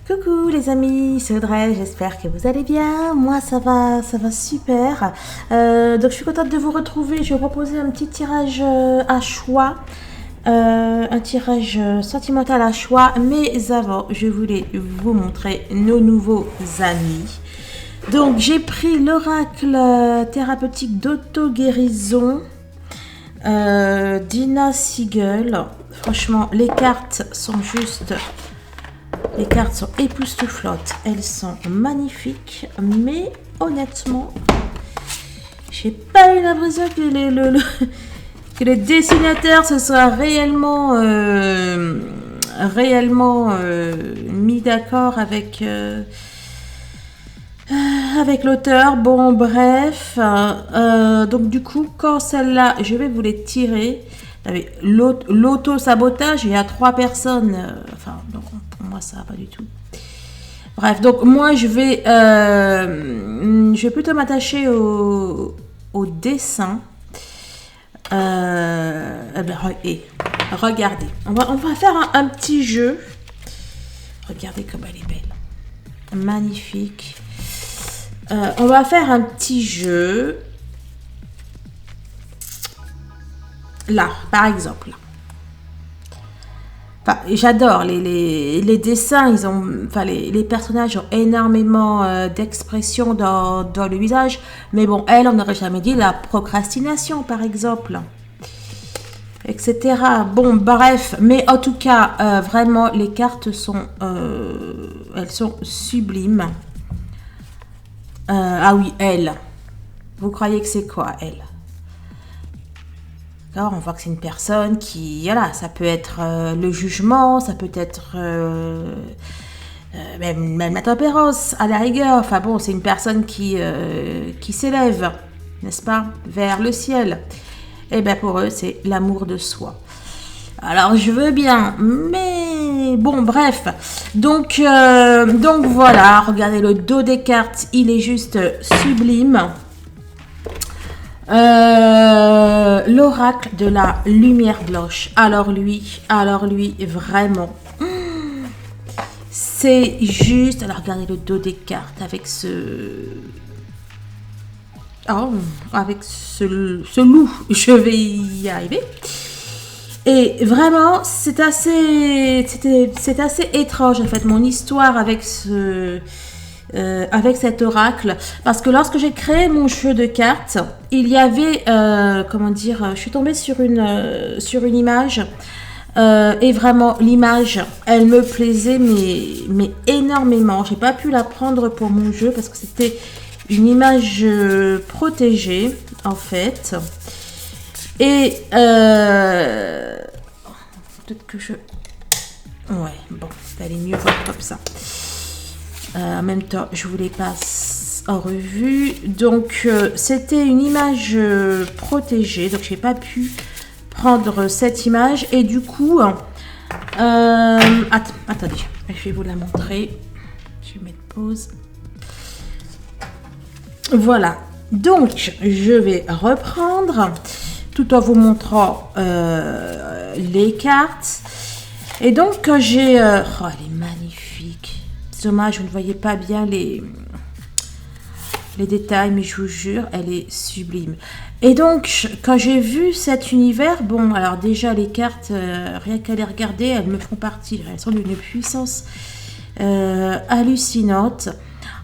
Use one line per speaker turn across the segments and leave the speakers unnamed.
Coucou les amis, c'est Audrey, j'espère que vous allez bien. Moi ça va super. Donc je suis contente de vous retrouver. Je vais vous proposer un petit tirage à choix. Un tirage sentimental à choix. Mais avant, je voulais vous montrer nos nouveaux amis. Donc j'ai pris l'oracle thérapeutique d'auto-guérison d'Ina Siegel. Franchement, les cartes sont juste... Les cartes sont époustouflantes, elles sont magnifiques, mais honnêtement, j'ai pas eu l'impression que les dessinateurs se soient réellement mis d'accord avec l'auteur. Bon, bref, donc du coup, quand celle-là, je vais vous les tirer. L'auto-sabotage, il y a 3 personnes, enfin, donc, pour moi, ça va pas du tout. Bref, donc moi, je vais plutôt m'attacher au dessin. Et regardez, on va faire un petit jeu. Regardez comme elle est belle. Magnifique. On va faire un petit jeu. Là, par exemple. Enfin, j'adore les dessins. Ils ont, enfin, les personnages ont énormément d'expression dans le visage. Mais bon, elle, on n'aurait jamais dit la procrastination, par exemple, etc. Bon, bref. Mais en tout cas, vraiment, les cartes sont, elles sont sublimes. Ah oui, elle. Vous croyez que c'est quoi, elle? Alors, on voit que c'est une personne qui, voilà, ça peut être le jugement, ça peut être même la tempérance, à la rigueur. Enfin bon, c'est une personne qui s'élève, n'est-ce pas, vers le ciel. Et bien pour eux, c'est l'amour de soi. Alors, je veux bien, mais bon, bref. Donc voilà, regardez le dos des cartes, il est juste sublime. L'oracle de la lumière blanche. Alors lui, vraiment, c'est juste. Alors regardez le dos des cartes avec avec ce loup. Je vais y arriver. Et vraiment, c'est assez étrange en fait mon histoire avec avec cet oracle, parce que lorsque j'ai créé mon jeu de cartes, il y avait je suis tombée sur une image et vraiment l'image, elle me plaisait mais énormément. J'ai pas pu la prendre pour mon jeu parce que c'était une image protégée en fait. Et peut-être que ouais, bon, ça allait mieux voir comme ça. En même temps, je vous les passe en revue. Donc, c'était une image protégée. Donc, je n'ai pas pu prendre cette image. Et du coup, attendez, je vais vous la montrer. Je vais mettre pause. Voilà. Donc, je vais reprendre tout en vous montrant les cartes. Et donc, j'ai... oh, elle est magnifique. Dommage, vous ne voyez pas bien les détails, mais je vous jure, elle est sublime. Et donc, quand j'ai vu cet univers, bon, alors déjà, les cartes, rien qu'à les regarder, elles me font partie. Elles sont d'une puissance hallucinante.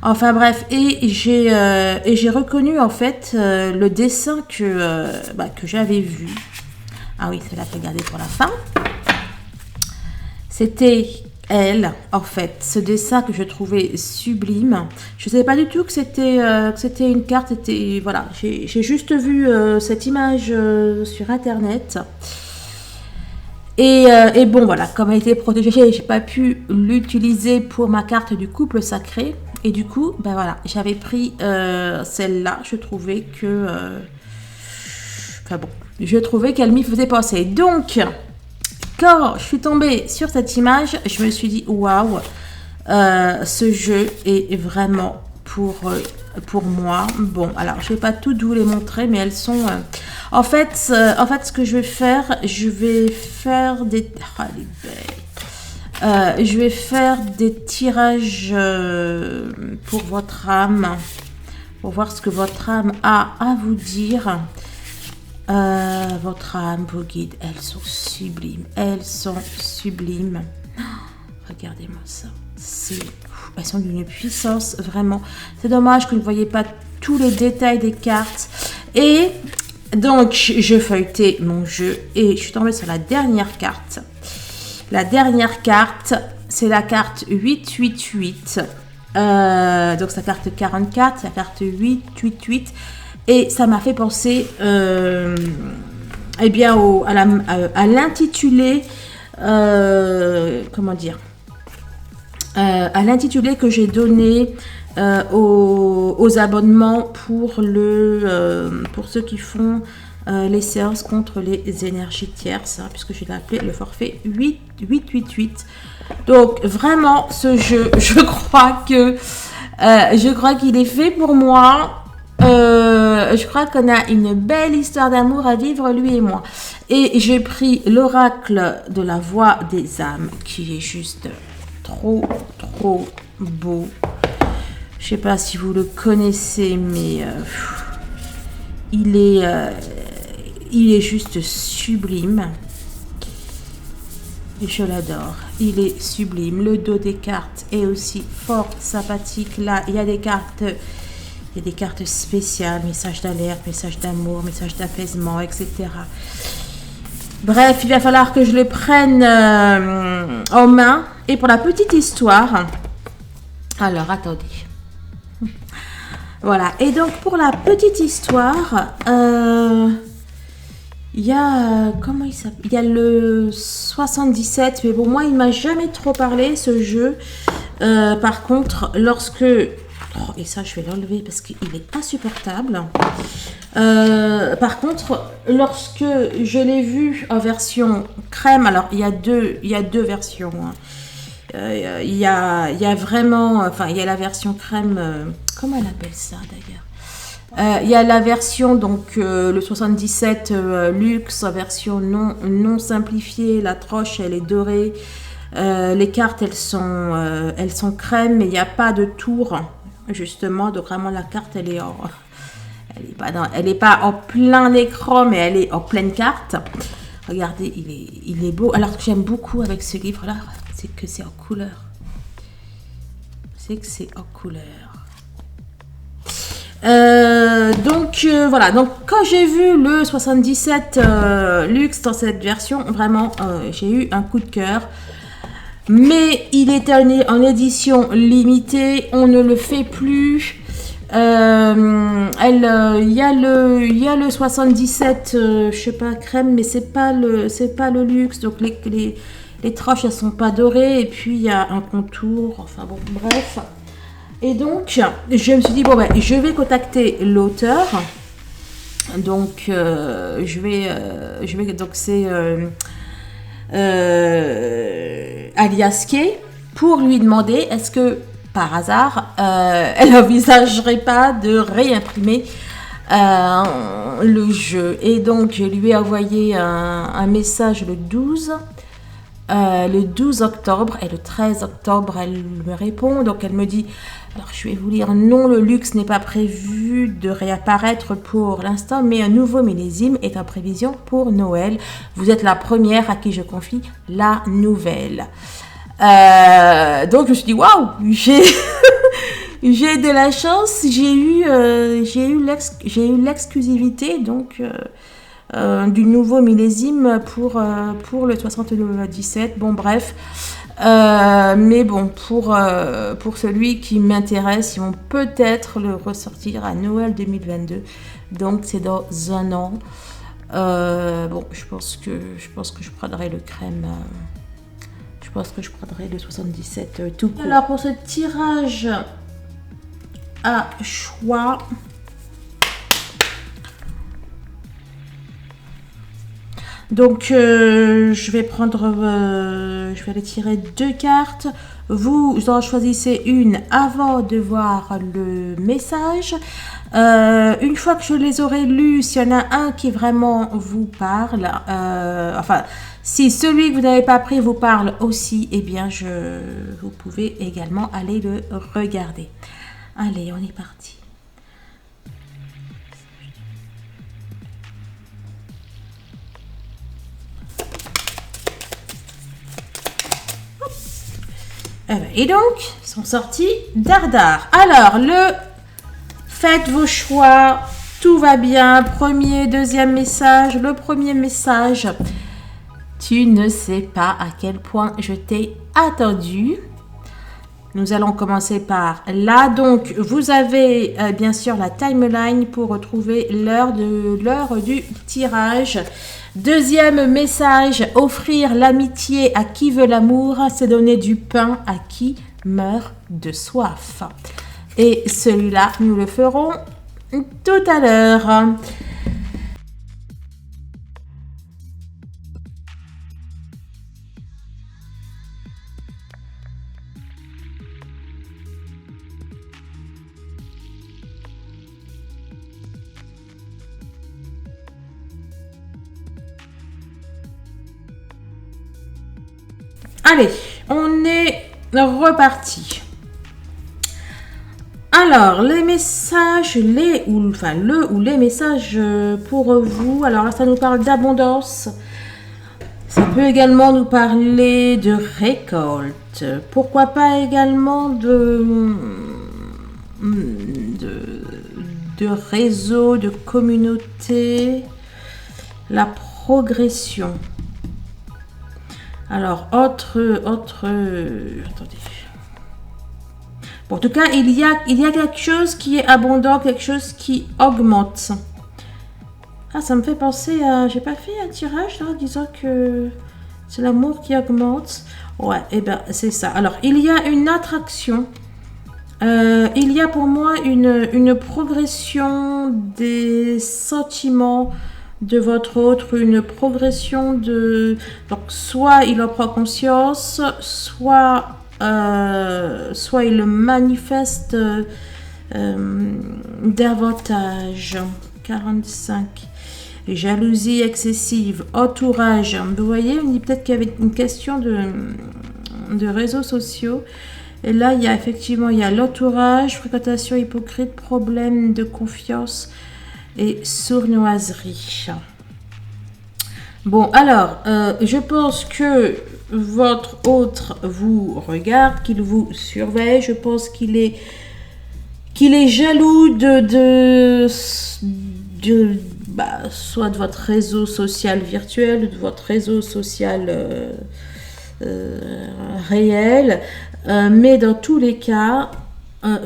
Enfin bref, et j'ai reconnu en fait le dessin que j'avais vu. Ah oui, c'est là que regardez pour la fin. C'était... elle, en fait, ce dessin que je trouvais sublime. Je ne savais pas du tout que c'était une carte. Voilà, j'ai juste vu cette image sur internet. Et bon, voilà, comme elle était protégée, j'ai pas pu l'utiliser pour ma carte du couple sacré. Et du coup, ben voilà, j'avais pris celle-là. Je trouvais que... enfin bon, je trouvais qu'elle m'y faisait penser. Donc... quand je suis tombée sur cette image, je me suis dit waouh, ce jeu est vraiment pour moi. Bon, alors je vais pas toutes vous les montrer, mais elles sont. En fait, ce que je vais faire des. Oh, elle est belle. Je vais faire des tirages pour votre âme, pour voir ce que votre âme a à vous dire. Votre âme, vos guides, elles sont sublimes. Elles sont sublimes. Oh, regardez-moi ça. Elles sont d'une puissance, vraiment. C'est dommage que vous ne voyez pas tous les détails des cartes. Et donc, je feuilletais mon jeu et je suis tombée sur la dernière carte. La dernière carte, c'est la carte 888. Donc, c'est la carte 44, c'est la carte 888. Et ça m'a fait penser eh bien, à l'intitulé, comment dire, à l'intitulé que j'ai donné aux abonnements pour ceux qui font les séances contre les énergies tierces, hein, puisque je l'ai appelé le forfait 888. Donc vraiment, ce jeu, je crois qu'il est fait pour moi. Je crois qu'on a une belle histoire d'amour à vivre, lui et moi. Et j'ai pris l'oracle de la voix des âmes, qui est juste trop beau. Je sais pas si vous le connaissez, mais il est juste sublime. Et je l'adore. Il est sublime. Le dos des cartes est aussi fort sympathique. Là, il y a des cartes spéciales, messages d'alerte, messages d'amour, messages d'apaisement, etc. Bref, il va falloir que je les prenne en main. Et pour la petite histoire, alors attendez. Voilà, et donc pour la petite histoire, il y a, comment il s'appelle? Il y a le 77, mais bon, moi, il m'a jamais trop parlé, ce jeu. Par contre, lorsque... Oh, et ça, je vais l'enlever parce qu'il est insupportable. Par contre, lorsque je l'ai vu en version crème, alors il y a deux versions. Hein. Il y a vraiment, enfin, il y a la version crème, comment elle appelle ça d'ailleurs? Il y a la version, donc le 77 luxe, en version non simplifiée, la troche elle est dorée, les cartes elles sont crème, mais il n'y a pas de tour, justement, donc vraiment la carte elle est pas en plein écran, mais elle est en pleine carte. Regardez, il est beau. Alors, ce que j'aime beaucoup avec ce livre-là, c'est que c'est en couleur. Voilà, donc quand j'ai vu le 77 luxe dans cette version, vraiment, j'ai eu un coup de cœur. Mais il est en édition limitée, on ne le fait plus. Il y a le 77, je sais pas, crème, mais c'est pas le luxe. Donc les troches elles sont pas dorées, et puis il y a un contour, enfin bon, bref. Et donc je me suis dit bon ben je vais contacter l'auteur. Donc donc c'est Alias Kay, pour lui demander est-ce que par hasard elle n'envisagerait pas de réimprimer le jeu. Et donc je lui ai envoyé un message le 12 octobre, et le 13 octobre elle me répond. Donc elle me dit, alors je vais vous lire, non, le luxe n'est pas prévu de réapparaître pour l'instant, mais un nouveau millésime est en prévision pour Noël. Vous êtes la première à qui je confie la nouvelle. Donc je me suis dit waouh, j'ai j'ai de la chance, j'ai eu l'exclusivité donc du nouveau millésime pour le 77. Bon bref, mais bon pour celui qui m'intéresse, ils vont peut-être le ressortir à Noël 2022. Donc c'est dans un an. Bon, je pense que je prendrai le crème. Je pense que je prendrai le 77 tout court. Alors pour ce tirage à choix, Donc, je vais aller tirer 2 cartes. Vous en choisissez une avant de voir le message. Une fois que je les aurai lus, s'il y en a un qui vraiment vous parle, enfin, si celui que vous n'avez pas pris vous parle aussi, eh bien, vous pouvez également aller le regarder. Allez, on est parti. Et donc, sont sortis Dardar. Alors, faites vos choix, tout va bien. Premier, deuxième message. Le premier message, tu ne sais pas à quel point je t'ai attendu. Nous allons commencer par là. Donc, vous avez bien sûr la timeline pour retrouver l'heure du tirage. Deuxième message, offrir l'amitié à qui veut l'amour, c'est donner du pain à qui meurt de soif. Et celui-là, nous le ferons tout à l'heure. Allez, on est reparti. Alors, les messages, les messages pour vous. Alors là, ça nous parle d'abondance. Ça peut également nous parler de récolte. Pourquoi pas également de réseau, de communauté. La progression. Alors, attendez. Bon, en tout cas, il y a quelque chose qui est abondant, quelque chose qui augmente. Ah, ça me fait penser à... J'ai pas fait un tirage, là, disant que c'est l'amour qui augmente. Ouais, et ben, c'est ça. Alors, il y a une attraction. Il y a pour moi une progression des sentiments de votre autre, une progression de... Donc, soit il en prend conscience, soit il le manifeste davantage. 45. Jalousie excessive, entourage. Vous voyez, on dit peut-être qu'il y avait une question de réseaux sociaux. Et là, il y a effectivement, il y a l'entourage, fréquentation hypocrite, problème de confiance et sournoiserie. Bon, alors, je pense que votre autre vous regarde, qu'il vous surveille. Je pense qu'il est jaloux soit de votre réseau social virtuel ou de votre réseau social réel. Mais dans tous les cas,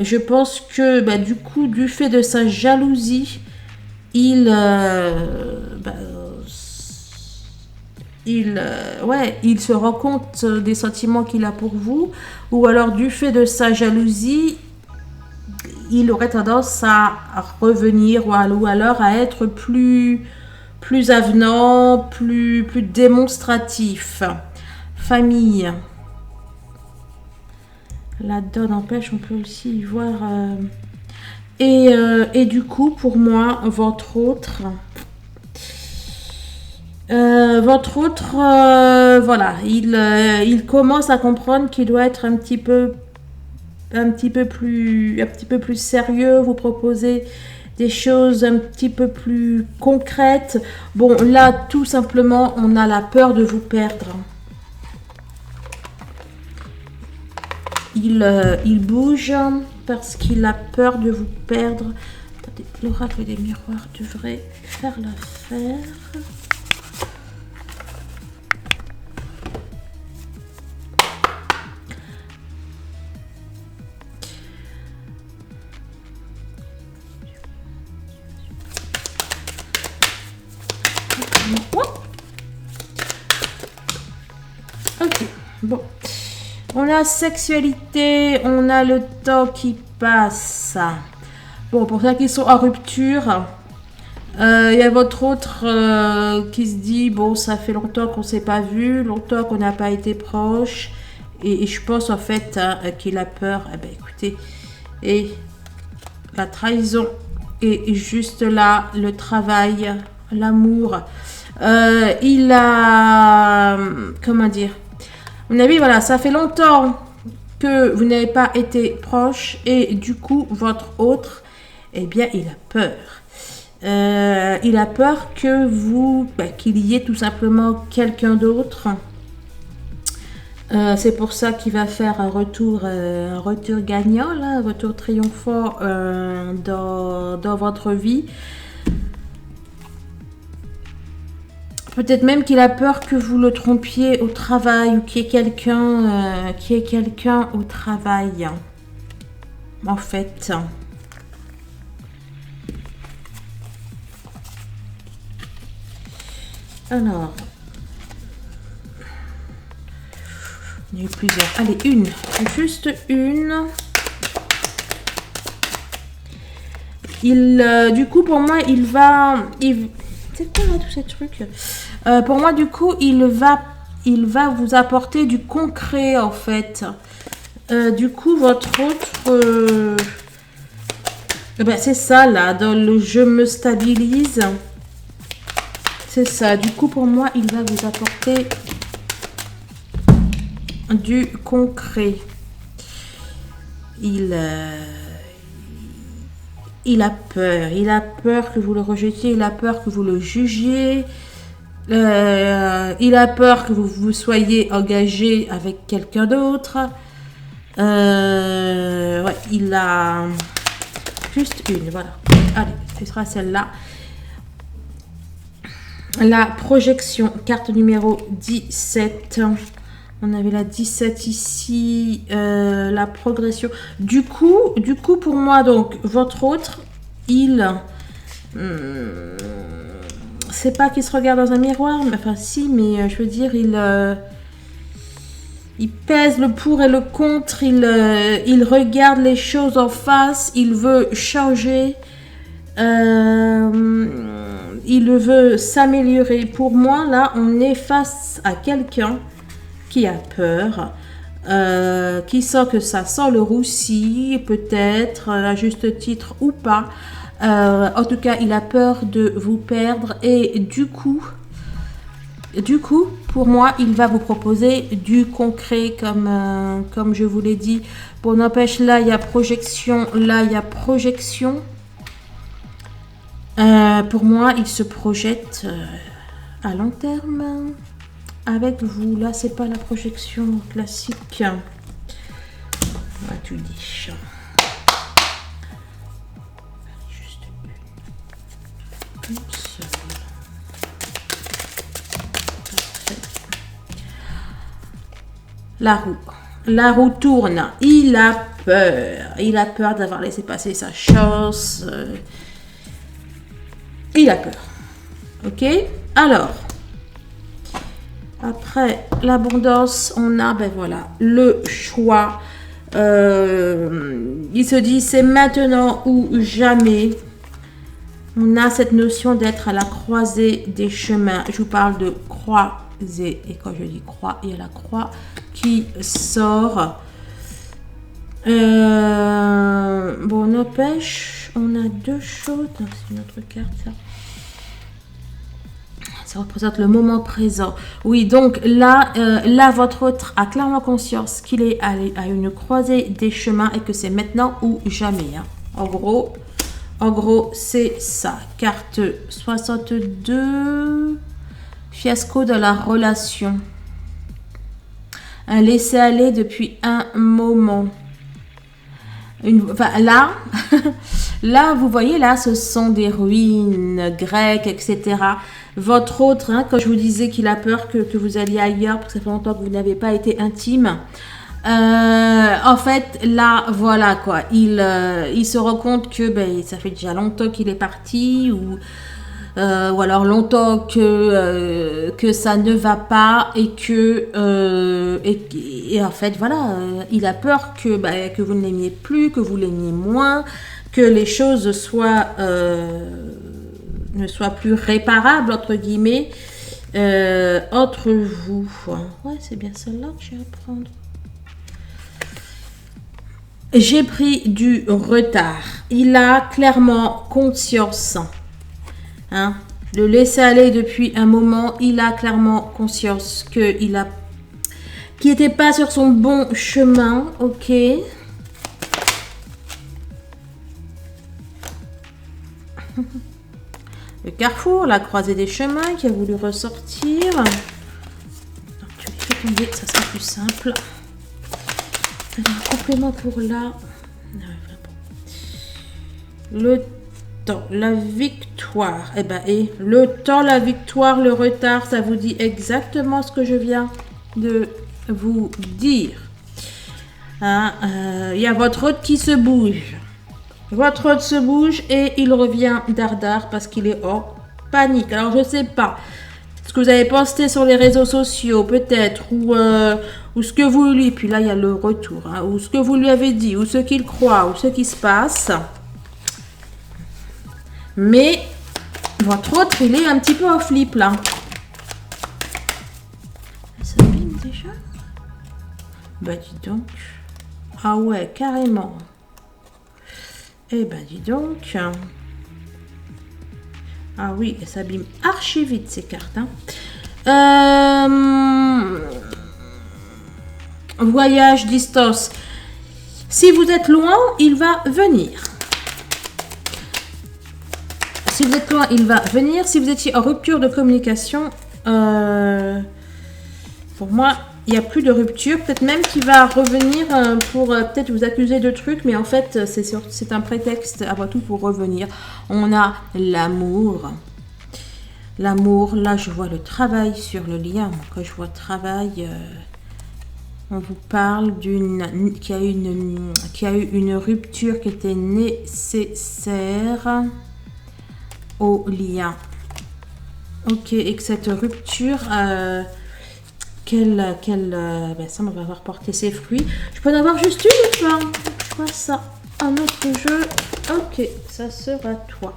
je pense que du fait de sa jalousie, il se rend compte des sentiments qu'il a pour vous, ou alors du fait de sa jalousie, il aurait tendance à revenir ou alors à être plus avenant, plus démonstratif. Famille. La donne empêche, on peut aussi y voir... Et du coup, pour moi, votre autre, voilà, il commence à comprendre qu'il doit être un petit peu plus sérieux, vous proposer des choses un petit peu plus concrètes. Bon, là, tout simplement, on a la peur de vous perdre. Il bouge parce qu'il a peur de vous perdre. Attendez, l'oracle des miroirs devrait faire l'affaire. Ok, bon. On a sexualité, on a le temps qui passe. Bon, pour ceux qui sont en rupture, Il y a votre autre qui se dit, bon, ça fait longtemps qu'on s'est pas vu, longtemps qu'on n'a pas été proche. Et je pense en fait qu'il a peur. Eh ben écoutez, et la trahison est juste là, le travail, l'amour. Il a, comment dire, à mon avis, voilà, ça fait longtemps que vous n'avez pas été proche et du coup, votre autre, eh bien, il a peur. Il a peur que vous, qu'il y ait tout simplement quelqu'un d'autre. C'est pour ça qu'il va faire un retour gagnant, là, un retour triomphant dans votre vie. Peut-être même qu'il a peur que vous le trompiez au travail ou qu'il y ait quelqu'un au travail. En fait. Alors. Il y a eu plusieurs. Allez, une. Juste une. Du coup, pour moi, c'est quoi là, tous ces trucs pour moi, du coup, il va vous apporter du concret, en fait. Du coup, votre autre... ben, c'est ça, là, dans le « je me stabilise ». C'est ça. Du coup, pour moi, il va vous apporter du concret. Il a peur. Il a peur que vous le rejetiez. Il a peur que vous le jugiez. Il a peur que vous soyez engagé avec quelqu'un d'autre. Ouais, il a juste une. Voilà. Allez, ce sera celle-là. La projection, carte numéro 17. On avait la 17 ici, la progression. Du coup, pour moi, donc, votre autre, c'est pas qu'il se regarde dans un miroir, mais enfin, si, mais je veux dire, il pèse le pour et le contre, il regarde les choses en face, il veut changer, il veut s'améliorer. Pour moi, là, on est face à quelqu'un qui a peur, qui sent que ça sent le roussi, peut-être, à juste titre ou pas. En tout cas, il a peur de vous perdre et du coup, pour moi, il va vous proposer du concret comme je vous l'ai dit. Bon, n'empêche, là, il y a projection, là, il y a projection. Pour moi, il se projette à long terme avec vous. Là, c'est pas la projection classique. On va tout dire. Juste une seule. La roue tourne. Il a peur. Il a peur d'avoir laissé passer sa chance. Il a peur. Ok? Alors, après l'abondance, on a, ben voilà, le choix. Il se dit, c'est maintenant ou jamais. On a cette notion d'être à la croisée des chemins. Je vous parle de croisée. Et quand je dis croix, il y a la croix qui sort. Bon, n'empêche, on a deux choses. C'est une autre carte, ça. Ça représente le moment présent. Oui, donc là, votre autre a clairement conscience qu'il est à une croisée des chemins et que c'est maintenant ou jamais. Hein. En gros, c'est ça. Carte 62. Fiasco de la relation. Un laisser-aller depuis un moment. Enfin, là, là, vous voyez, là, ce sont des ruines grecques, etc. Votre autre, hein, quand je vous disais qu'il a peur que vous alliez ailleurs, parce que ça fait longtemps que vous n'avez pas été intime. En fait, là, voilà, quoi. Il se rend compte que ça fait déjà longtemps qu'il est parti, ou alors longtemps que ça ne va pas et que et en fait voilà, il a peur que vous ne l'aimiez plus, que vous l'aimiez moins, que les choses soient ne soit plus réparable, entre guillemets, entre vous. Ouais, c'est bien celle-là que j'ai à prendre. J'ai pris du retard. Il a clairement conscience. Hein, le laisser aller depuis un moment, il a clairement conscience qu'il n'était pas sur son bon chemin. Ok. Le carrefour, la croisée des chemins qui a voulu ressortir. Donc, tu les fais tomber, ça sera plus simple. Un complément pour là. Le temps, la victoire. Eh ben, et le temps, la victoire, le retard, ça vous dit exactement ce que je viens de vous dire. Hein, y a votre hôte qui se bouge. Votre hôte se bouge et il revient dardard parce qu'il est en panique. Alors, je ne sais pas ce que vous avez posté sur les réseaux sociaux, peut-être, ou ce que vous lui... Puis là, il y a le retour. Hein, ou ce que vous lui avez dit, ou ce qu'il croit, ou ce qui se passe. Mais votre autre, il est un petit peu en flip, là. Ça abîme déjà? Bah, dis donc. Ah ouais, carrément. Eh ben, dis donc. Ah oui, ça s'abîme archi vite, ces cartes. Hein. Voyage, distance. Si vous êtes loin, il va venir. Si vous êtes loin, il va venir. Si vous étiez en rupture de communication, pour moi, il n'y a plus de rupture. Peut-être même qu'il va revenir pour peut-être vous accuser de trucs. Mais en fait, c'est un prétexte avant tout pour revenir. On a l'amour. L'amour, là, je vois le travail sur le lien. Quand je vois travail, on vous parle qui a eu une rupture qui était nécessaire au lien. Ok, et que cette rupture, ben ça, on va avoir porté ses fruits. Je peux en avoir juste une ou pas? Je vois ça. Un autre jeu. Ok, ça sera toi.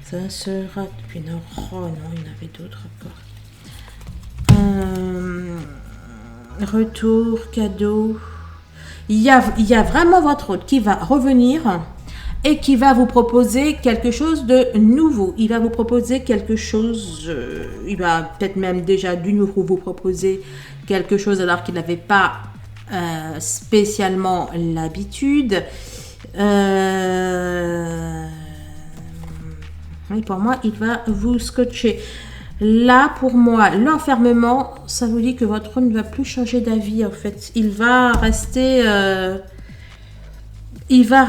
Ça sera... Puis non, oh non, il y en avait d'autres encore. Retour, cadeau. Il y a vraiment votre hôte qui va revenir et qui va vous proposer quelque chose de nouveau. Il va vous proposer quelque chose, il va peut-être même déjà du nouveau vous proposer quelque chose alors qu'il n'avait pas spécialement l'habitude. Oui, pour moi, il va vous scotcher. Là, pour moi, l'enfermement, ça vous dit que votre homme ne va plus changer d'avis, en fait. Il va rester... il va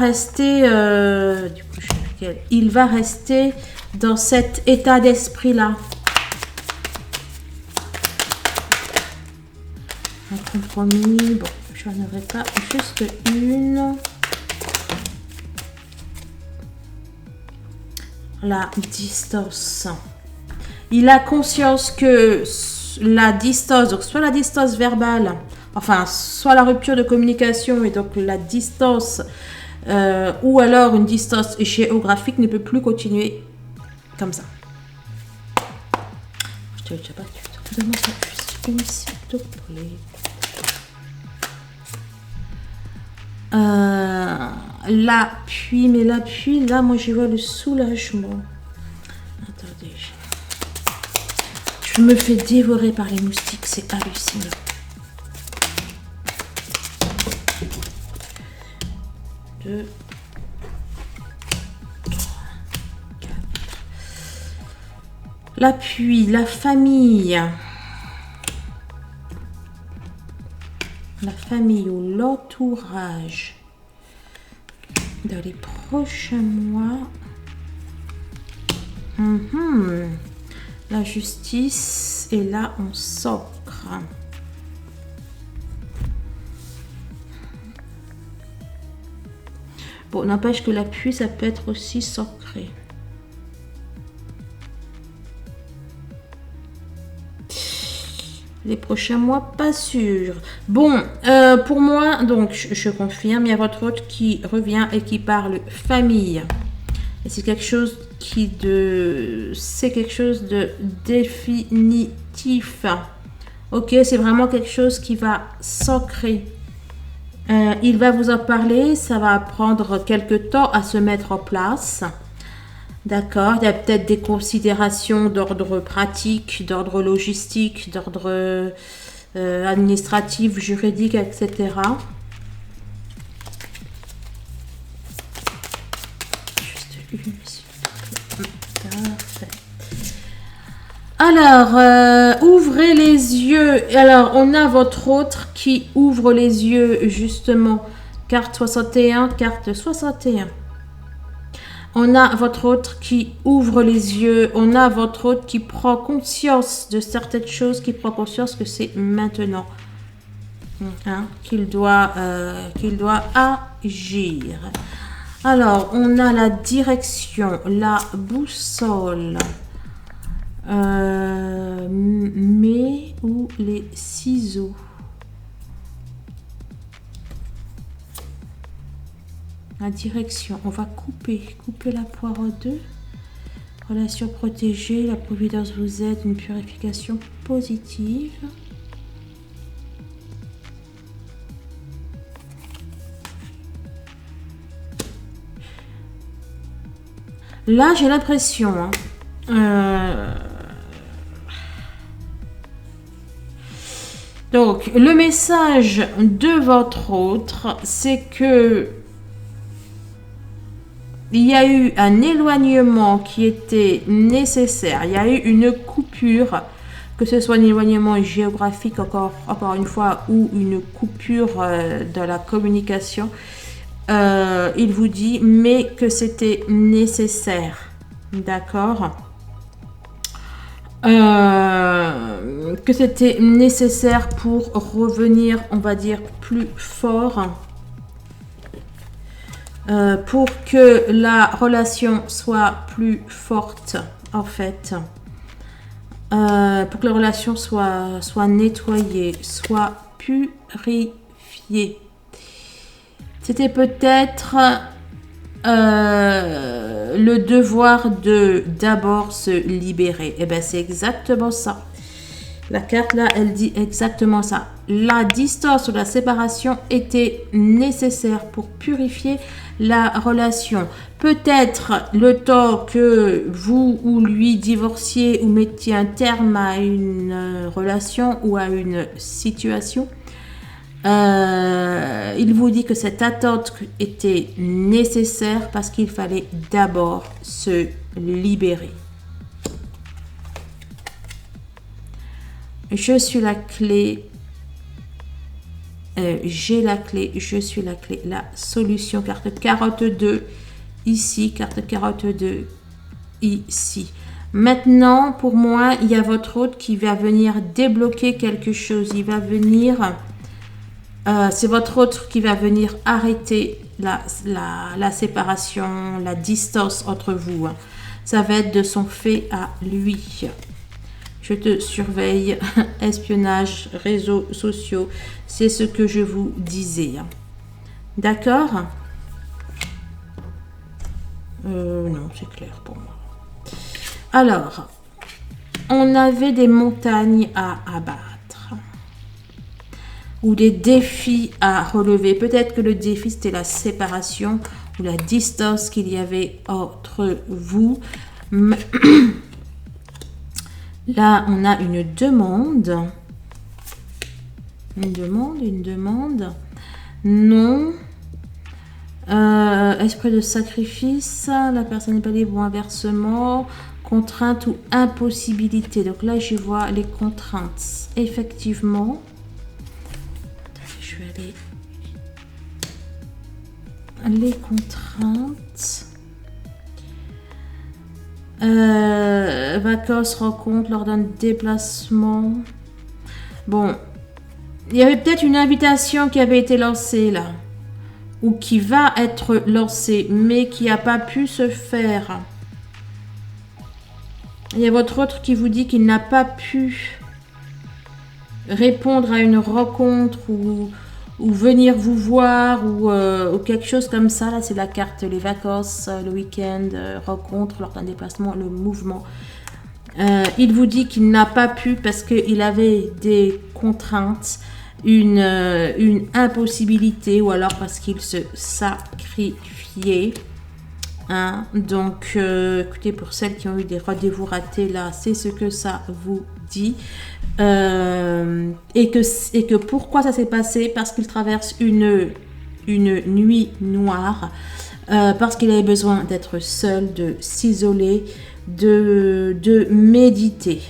rester dans cet état d'esprit-là. Un compromis. Bon, je n'en aurai pas juste une. La distance. Il a conscience que la distance, donc soit la distance verbale, enfin, soit la rupture de communication et donc la distance, ou alors une distance géographique ne peut plus continuer comme ça. Je te dis pas, tu demandes juste une, s'il te plaît. L'appui, mais l'appui, là, moi, je vois le soulagement. Attendez. Je me fais dévorer par les moustiques, c'est hallucinant. Deux, trois, quatre. L'appui, la famille. La famille ou l'entourage. Dans les prochains mois. La justice. Et là, on s'ancre. Bon, n'empêche que l'appui, ça peut être aussi s'ancrer. Les prochains mois, pas sûr. Bon, pour moi, donc, je confirme, il y a votre hôte qui revient et qui parle famille. C'est quelque chose c'est quelque chose de définitif. Ok, c'est vraiment quelque chose qui va s'ancrer. Il va vous en parler, ça va prendre quelques temps à se mettre en place. D'accord, il y a peut-être des considérations d'ordre pratique, d'ordre logistique, d'ordre administratif, juridique, etc. Juste une. Parfait. Alors, ouvrez les yeux. Alors, on a votre autre qui ouvre les yeux, justement. Carte 61, carte 61. On a votre autre qui ouvre les yeux. On a votre autre qui prend conscience de certaines choses, qui prend conscience que c'est maintenant hein, qu'il doit agir. Alors, on a la direction, la boussole. Mais ou les ciseaux. La direction, on va couper la poire en deux. Relation protégée, la providence vous aide, une purification positive. Là, j'ai l'impression, donc, le message de votre autre, c'est que il y a eu un éloignement qui était nécessaire. Il y a eu une coupure, que ce soit un éloignement géographique, encore une fois, ou une coupure de la communication. Il vous dit, mais que c'était nécessaire. D'accord ? Que c'était nécessaire pour revenir, on va dire, plus fort. Pour que la relation soit plus forte, en fait. Pour que la relation soit nettoyée, soit purifiée. C'était peut-être le devoir de d'abord se libérer. Et bien, c'est exactement ça. La carte là, elle dit exactement ça. La distance ou la séparation était nécessaire pour purifier la relation. Peut-être le temps que vous ou lui divorciez ou mettiez un terme à une relation ou à une situation. Il vous dit que cette attente était nécessaire parce qu'il fallait d'abord se libérer. Je suis la clé. J'ai la clé. Je suis la clé. La solution. Carte 42 ici. Carte 42 ici. Maintenant, pour moi, il y a votre hôte qui va venir débloquer quelque chose. Il va venir... c'est votre hôte qui va venir arrêter la séparation, la distance entre vous. Ça va être de son fait à lui. Je te surveille, espionnage, réseaux sociaux, c'est ce que je vous disais. D'accord? Non, c'est clair pour moi. Alors, on avait des montagnes à abattre. Ou des défis à relever. Peut-être que le défi, c'était la séparation ou la distance qu'il y avait entre vous. Là, on a une demande. Une demande. Non. Esprit de sacrifice. La personne n'est pas libre ou inversement. Contrainte ou impossibilité. Donc là, je vois les contraintes. Effectivement. Je vais aller... Les contraintes. Vacances, rencontres lors d'un déplacement. Bon, il y avait peut-être une invitation qui avait été lancée là, ou qui va être lancée, mais qui n'a pas pu se faire. Il y a votre autre qui vous dit qu'il n'a pas pu répondre à une rencontre ou venir vous voir ou quelque chose comme ça. Là, c'est la carte les vacances, le week-end, rencontre lors d'un déplacement, le mouvement. Il vous dit qu'il n'a pas pu parce qu'il avait des contraintes, une impossibilité ou alors parce qu'il se sacrifiait. Hein? Donc, écoutez, pour celles qui ont eu des rendez-vous ratés, là, c'est ce que ça vous dit. Et que pourquoi ça s'est passé? Parce qu'il traverse une nuit noire, parce qu'il avait besoin d'être seul, de s'isoler, de méditer.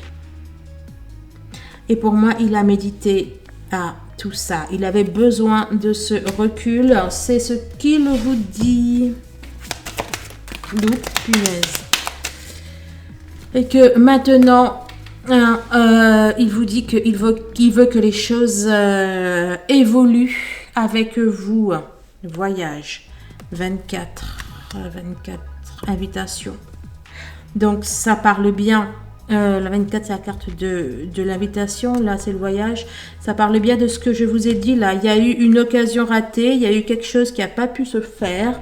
Et pour moi, il a médité à tout ça. Il avait besoin de ce recul. C'est ce qu'il vous dit. Loup, punaise. Et que maintenant, il vous dit qu'il veut que les choses évoluent avec vous. Voyage. 24 invitations. Donc, ça parle bien. La 24, c'est la carte de l'invitation. Là, c'est le voyage. Ça parle bien de ce que je vous ai dit. Là, il y a eu une occasion ratée. Il y a eu quelque chose qui n'a pas pu se faire,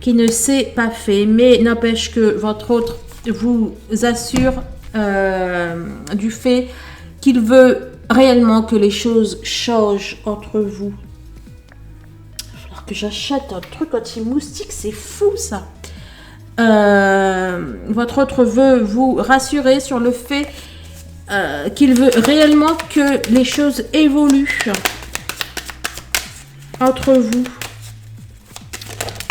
qui ne s'est pas fait. Mais n'empêche que votre autre vous assure du fait qu'il veut réellement que les choses changent entre vous. Il va falloir que j'achète un truc anti-moustique. C'est fou, ça. Votre autre veut vous rassurer sur le fait qu'il veut réellement que les choses évoluent entre vous.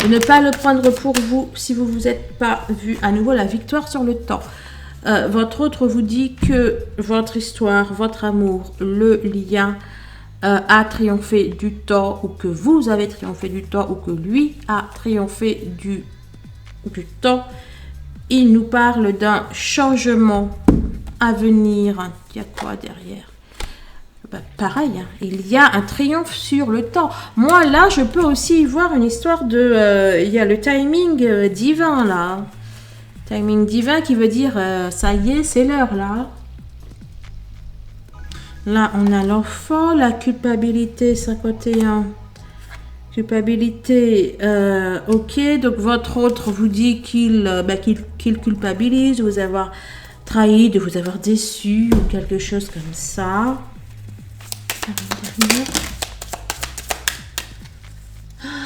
De ne pas le prendre pour vous si vous ne vous êtes pas vu. À nouveau, la victoire sur le temps. Votre autre vous dit que votre histoire, votre amour, le lien a triomphé du temps, ou que vous avez triomphé du temps, ou que lui a triomphé du temps. Il nous parle d'un changement à venir. Il y a quoi derrière? Ben, pareil, hein, il y a un triomphe sur le temps. Moi, là, je peux aussi y voir une histoire de... il y a le timing divin, là. Timing divin qui veut dire, ça y est, c'est l'heure, là. Là, on a l'enfant, la culpabilité, 51. Culpabilité, ok. Donc, votre autre vous dit qu'il culpabilise de vous avoir trahi, de vous avoir déçu, ou quelque chose comme ça.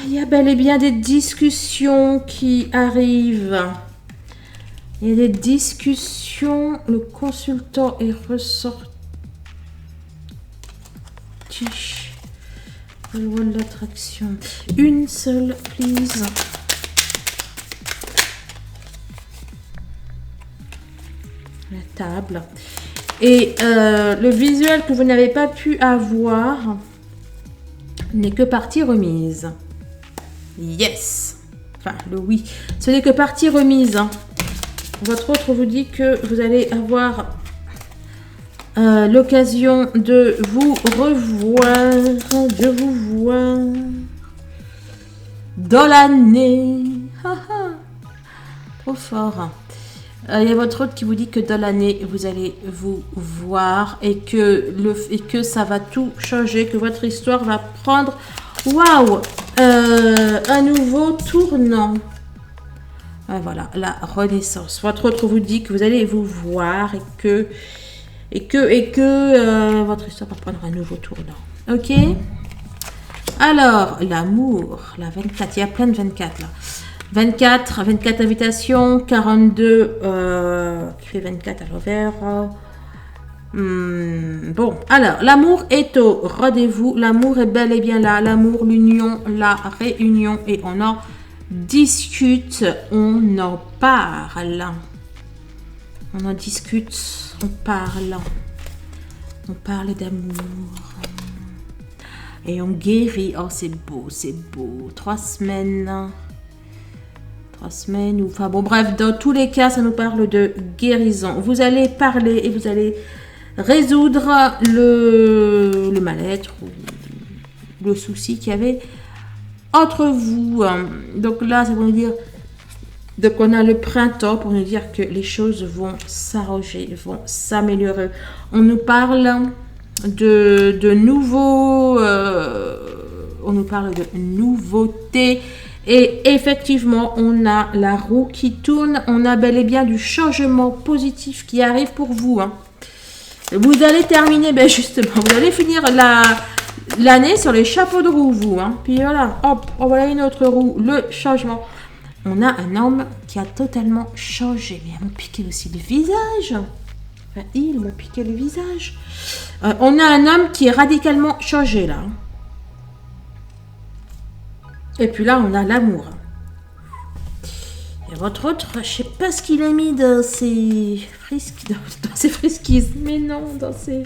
Il y a bel et bien des discussions qui arrivent. Il y a des discussions. Le consultant est ressorti. La loi de l'attraction. Une seule, please. La table. Et le visuel que vous n'avez pas pu avoir n'est que partie remise. Yes. Enfin, le oui. Ce n'est que partie remise. Hein. Votre autre vous dit que vous allez avoir l'occasion de vous revoir, de vous voir dans l'année. Trop fort. Il y a votre autre qui vous dit que dans l'année, vous allez vous voir et que ça va tout changer, que votre histoire va prendre, waouh, un nouveau tournant. Voilà, la renaissance. Votre autre vous dit que vous allez vous voir et que votre histoire va prendre un nouveau tournant. Ok? Alors, l'amour, la 24, il y a plein de 24 là. 24 invitations, 42 qui fait 24 à l'envers. Bon, alors, l'amour est au rendez-vous. L'amour est bel et bien là. L'amour, l'union, la réunion. Et on en discute, on en parle. On en discute, on parle. On parle d'amour. Et on guérit. Oh, c'est beau, c'est beau. 3 semaines. 3 semaines. Enfin bon, bref, dans tous les cas, ça nous parle de guérison. Vous allez parler et vous allez résoudre le mal-être ou le souci qu'il y avait entre vous. Donc là, ça veut dire... Donc on a le printemps pour nous dire que les choses vont s'arranger, vont s'améliorer. On nous parle de nouveaux on nous parle de nouveautés. Et effectivement, on a la roue qui tourne. On a bel et bien du changement positif qui arrive pour vous. Hein. Vous allez terminer, ben justement, vous allez finir l'année sur les chapeaux de roue, vous. Hein. Puis voilà, hop, on voilà une autre roue, le changement. On a un homme qui a totalement changé. Mais il m'a piqué aussi le visage. Enfin, il m'a piqué le visage. On a un homme qui est radicalement changé, là. Et puis là, on a l'amour. Et votre autre, je sais pas ce qu'il a mis dans ses dans ses friskies. Mais non, dans ses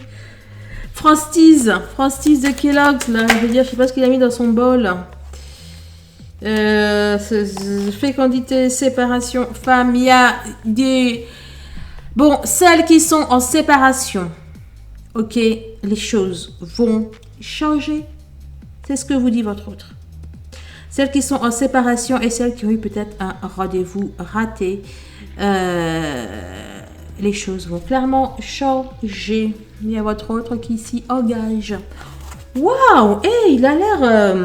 Frosties de Kellogg's, là. Je veux dire, je sais pas ce qu'il a mis dans son bol. Fécondité, séparation, femme, il y a des... Bon, celles qui sont en séparation, ok, les choses vont changer. C'est ce que vous dit votre autre. Celles qui sont en séparation et celles qui ont eu peut-être un rendez-vous raté, les choses vont clairement changer. Il y a votre autre qui s'y engage. Waouh, hey, il a l'air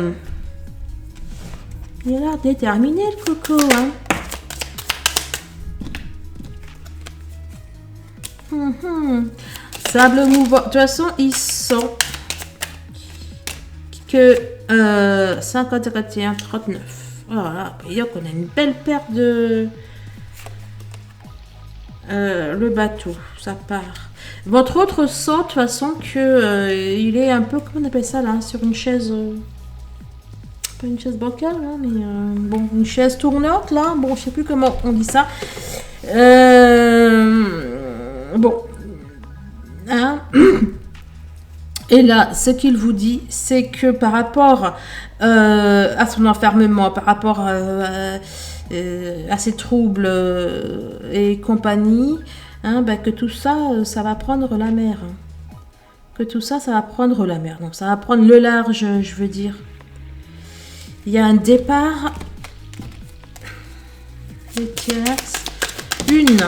déterminé, le coco, hein. Sable mouvant. De toute façon, ils sont que 50, 51, 39. Voilà. Et donc, on a une belle paire de... le bateau, ça part. Votre autre sent, de toute façon, que il est un peu, comment on appelle ça, là, sur une chaise... pas une chaise bancale, hein, mais bon, une chaise tournante, là. Bon, je sais plus comment on dit ça. Bon. Hein. Et là, ce qu'il vous dit, c'est que par rapport à son enfermement, par rapport à ses troubles et compagnie, hein, ben, que tout ça, ça va prendre la mer. Hein. Que tout ça, ça va prendre la mer. Donc, ça va prendre le large, je veux dire. Il y a un départ. Une.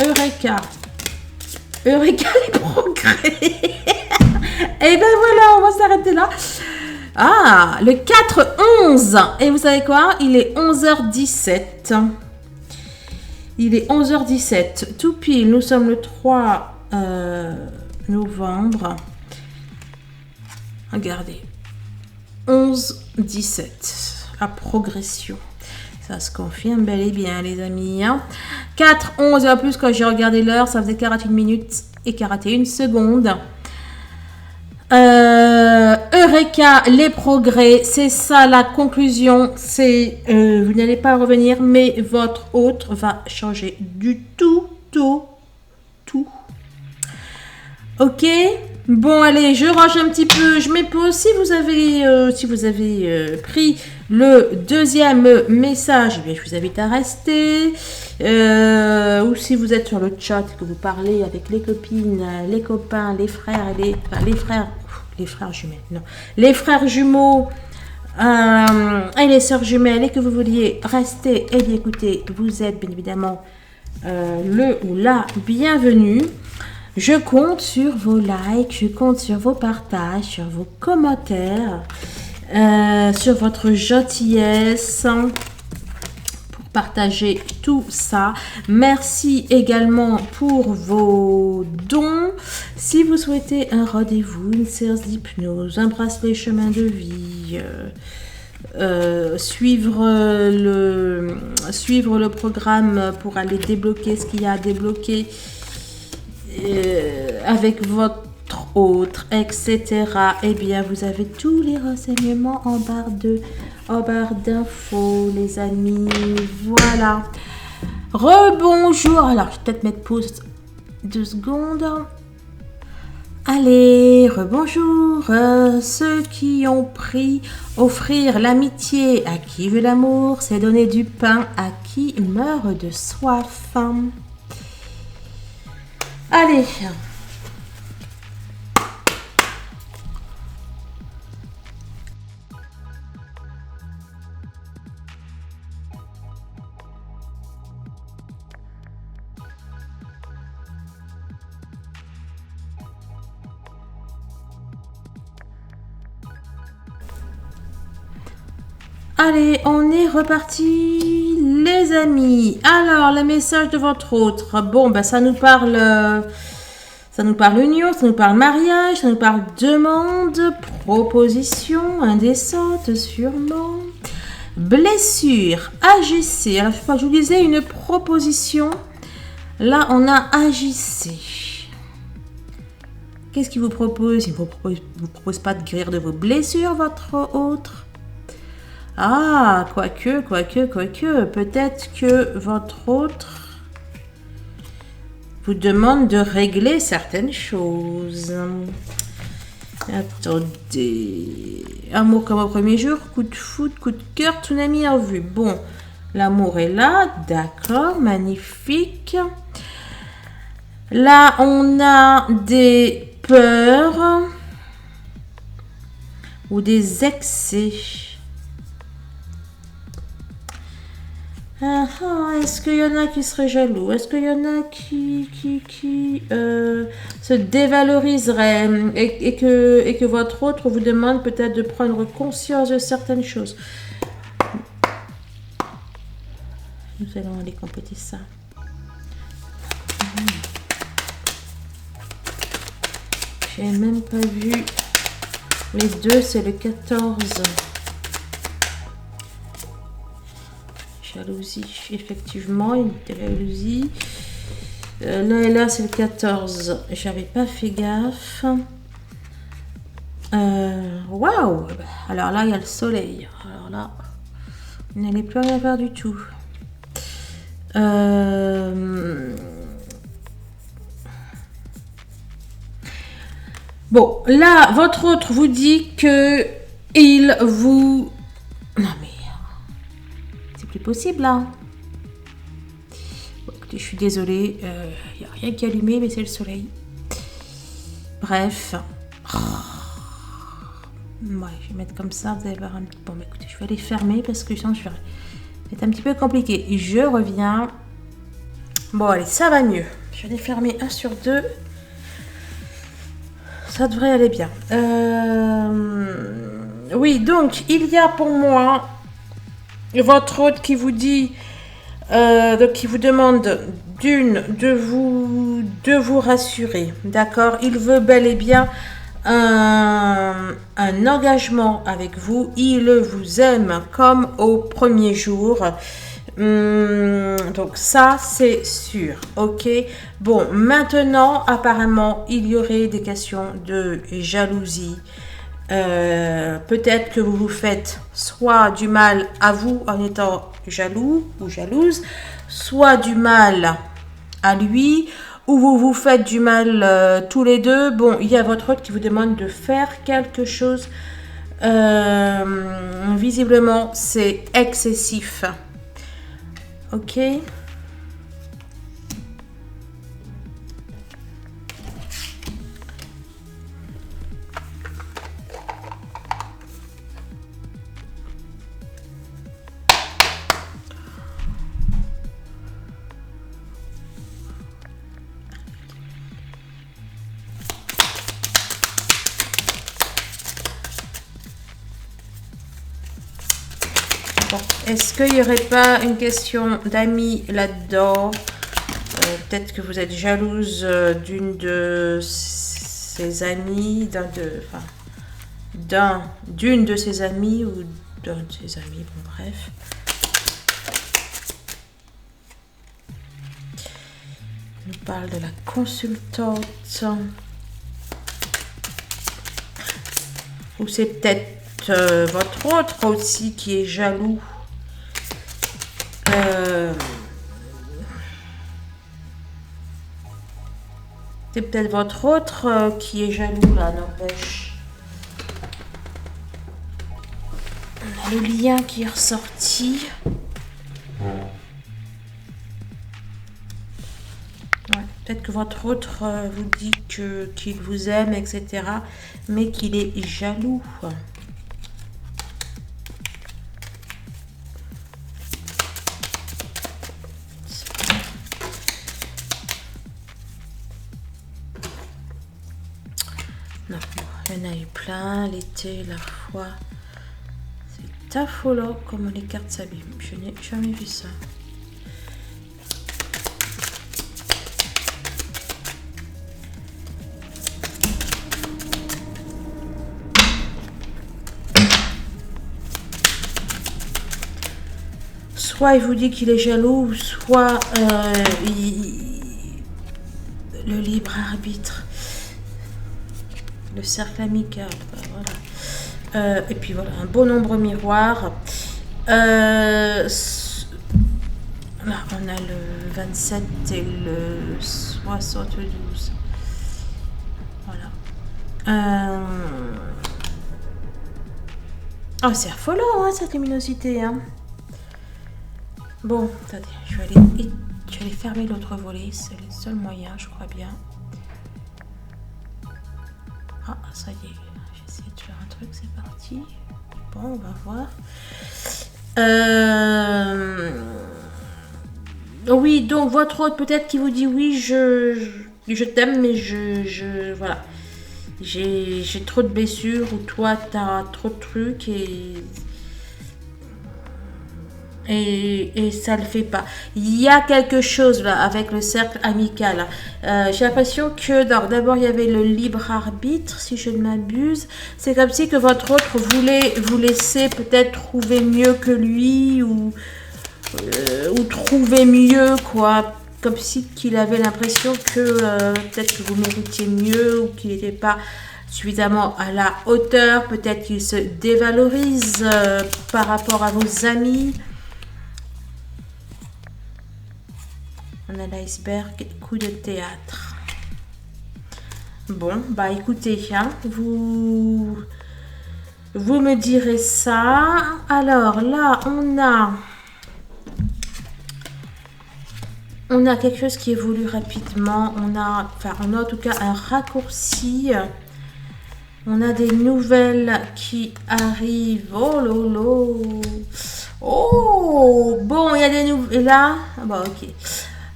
Eureka. Eureka les progrès. Et ben voilà, on va s'arrêter là. Ah, le 4-11. Et vous savez quoi? Il est 11h17. Il est 11h17. Tout pile, nous sommes le 3 novembre. Regardez. 11-17. La progression. Ça se confirme bel et bien, les amis. 4-11. Et en plus, quand j'ai regardé l'heure, ça faisait 41 minutes et 41 secondes. Eureka, les progrès, c'est ça la conclusion. C'est vous n'allez pas revenir, mais votre autre va changer du tout. Ok. Bon, allez, je range un petit peu, je mets pause. Si vous avez pris le deuxième message, eh bien, je vous invite à rester. Ou si vous êtes sur le chat et que vous parlez avec les copines, les copains, les frères et les frères jumelles, non, les frères jumeaux et les sœurs jumelles, et que vous vouliez rester et bien écouter, vous êtes bien évidemment le ou la bienvenue. Je compte sur vos likes, je compte sur vos partages, sur vos commentaires, sur votre gentillesse pour partager tout ça. Merci également pour vos dons. Si vous souhaitez un rendez-vous, une séance d'hypnose, un bracelet chemin de vie, suivre le programme pour aller débloquer ce qu'il y a à débloquer, avec votre autre, etc. Eh bien, vous avez tous les renseignements en barre d'infos, les amis. Voilà. Rebonjour. Alors, je vais peut-être mettre pause 2 secondes. Allez, rebonjour. Ceux qui ont pris offrir l'amitié à qui veut l'amour, c'est donner du pain à qui meurt de soif. Allez. Allez, on est reparti, les amis. Alors, le message de votre autre. Bon, ben, ça nous parle union, ça nous parle mariage, ça nous parle demande, proposition, indécente, sûrement. Blessure, agissez. Alors, je vous disais une proposition. Là, on a agissez. Qu'est-ce qu'il vous propose? Il ne vous propose pas de guérir de vos blessures, votre autre. Ah, quoique. Peut-être que votre autre vous demande de régler certaines choses. Attendez. Amour comme au premier jour, coup de foudre, coup de cœur, tsunami en vue. Bon, l'amour est là, d'accord, magnifique. Là, on a des peurs ou des excès. Est-ce qu'il y en a qui seraient jaloux? Est-ce qu'il y en a qui se dévaloriseraient et que votre autre vous demande peut-être de prendre conscience de certaines choses? Nous allons aller compléter ça. J'ai même pas vu les deux, c'est le 14. Jalousie, effectivement, une jalousie. Là et là, c'est le 14. J'avais pas fait gaffe. Waouh! Alors là, il y a le soleil. Alors là, il n'allait plus rien faire du tout. Bon, là, votre autre vous dit que il vous... Non mais... plus possible là. Bon, écoutez, je suis désolée, il n'y a rien qui est allumé, mais c'est le soleil. Bref. Ouais, je vais mettre comme ça, vous allez voir un petit... Bon, bah, écoutez, je vais aller fermer parce que sinon je vais... C'est un petit peu compliqué. Je reviens. Bon, allez, ça va mieux. Je vais aller fermer 1 sur 2. Ça devrait aller bien. Oui, donc, il y a pour moi... votre autre qui vous dit, donc qui vous demande de vous rassurer, d'accord? Il veut bel et bien un engagement avec vous. Il vous aime comme au premier jour. Donc ça, c'est sûr, ok? Bon, maintenant, apparemment, il y aurait des questions de jalousie. Peut-être que vous vous faites soit du mal à vous en étant jaloux ou jalouse, soit du mal à lui, ou vous vous faites du mal tous les deux. Bon, il y a votre autre qui vous demande de faire quelque chose. Visiblement, c'est excessif. Ok? Est-ce qu'il n'y aurait pas une question d'amis là-dedans? Peut-être que vous êtes jalouse d'une de ses amies, d'une de ses amies ou d'un de ses amis, bon bref. On nous parle de la consultante. Ou c'est peut-être votre autre aussi qui est jaloux. C'est peut-être votre autre qui est jaloux là, n'empêche. On a le lien qui est ressorti. Ouais, peut-être que votre autre vous dit qu'il vous aime, etc. Mais qu'il est jaloux. Non, il y en a eu plein, l'été, la foi. C'est affolant comme les cartes s'abîment. Je n'ai jamais vu ça. Soit il vous dit qu'il est jaloux, soit le libre arbitre. Le cercle amical, voilà. Et puis voilà, un beau nombre miroir. Là, on a le 27 et le 72. Voilà. Oh, c'est affolant, hein, cette luminosité, hein. Bon, attendez, je vais aller fermer l'autre volet, c'est le seul moyen, je crois bien. Ah, ça y est, j'essaie de faire un truc, c'est parti. Bon, on va voir. Oui, donc votre hôte peut-être qui vous dit oui, je t'aime, mais voilà. J'ai trop de blessures, ou toi, t'as trop de trucs et ça le fait pas. Il y a quelque chose là avec le cercle amical. J'ai l'impression que d'abord il y avait le libre arbitre, si je ne m'abuse. C'est comme si que votre autre voulait vous laisser peut-être trouver mieux que lui ou trouver mieux, quoi. Comme si qu'il avait l'impression que peut-être que vous méritiez mieux ou qu'il n'était pas suffisamment à la hauteur. Peut-être qu'il se dévalorise par rapport à vos amis. On a l'iceberg, coup de théâtre. Bon, bah écoutez, hein, vous me direz ça. Alors là, on a quelque chose qui évolue rapidement. On a en tout cas un raccourci. On a des nouvelles qui arrivent. Oh lolo. Oh, bon, il y a des nouvelles là. Bon, ok.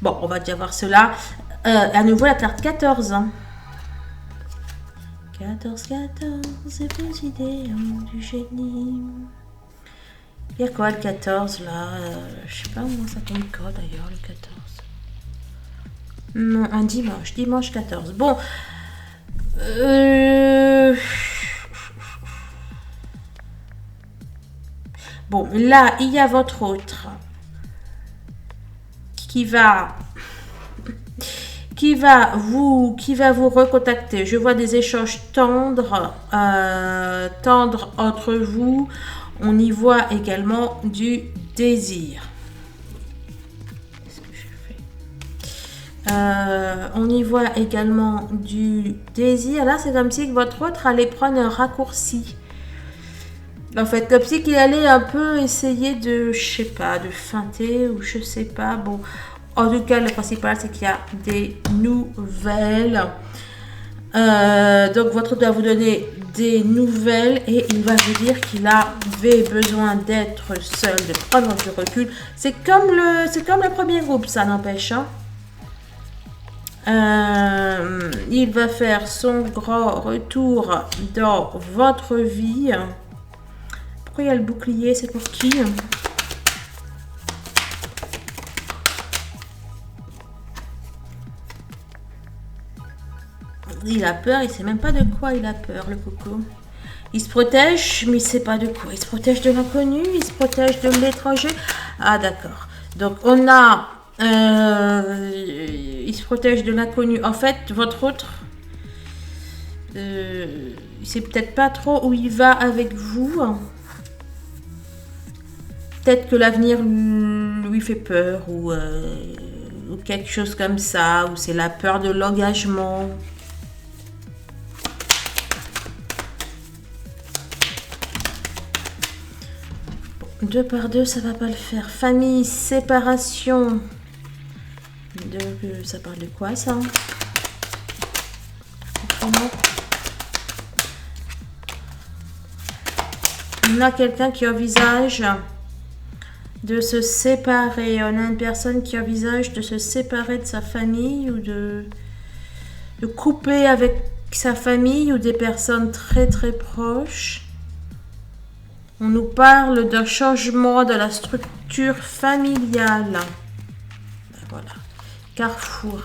Bon, on va déjà voir cela. À nouveau, la carte 14. 14, c'est les idées du génie. Il y a quoi le 14 là? Je sais pas comment ça tombe quoi d'ailleurs le 14. Non, un dimanche. Dimanche 14. Bon. Bon, là, il y a votre autre qui va vous recontacter. Je vois des échanges tendres entre vous. On y voit également du désir. Qu'est-ce que je fais? On y voit également du désir. Là, c'est comme si votre autre allait prendre un raccourci. En fait, comme si qu'il allait un peu essayer de, je sais pas, de feinter ou je sais pas. Bon, en tout cas, le principal, c'est qu'il y a des nouvelles. Donc, votre doit vous donner des nouvelles et il va vous dire qu'il avait besoin d'être seul, de prendre du recul. C'est comme le premier groupe, ça n'empêche. Hein. Il va faire son grand retour dans votre vie. Pourquoi il y a le bouclier? C'est pour qui? Il a peur, il sait même pas de quoi il a peur, le coco. Il se protège, mais il sait pas de quoi. Il se protège de l'inconnu, il se protège de l'étranger. Ah, d'accord. Donc, on a... il se protège de l'inconnu. En fait, votre autre... il sait peut-être pas trop où il va avec vous. Peut-être que l'avenir lui fait peur ou quelque chose comme ça. Ou c'est la peur de l'engagement. Deux par deux, ça va pas le faire. Famille, séparation. Ça parle de quoi, ça? On a quelqu'un qui envisage de se séparer. On a une personne qui envisage de se séparer de sa famille ou de couper avec sa famille ou des personnes très très proches. On nous parle d'un changement de la structure familiale. Ben voilà. Carrefour.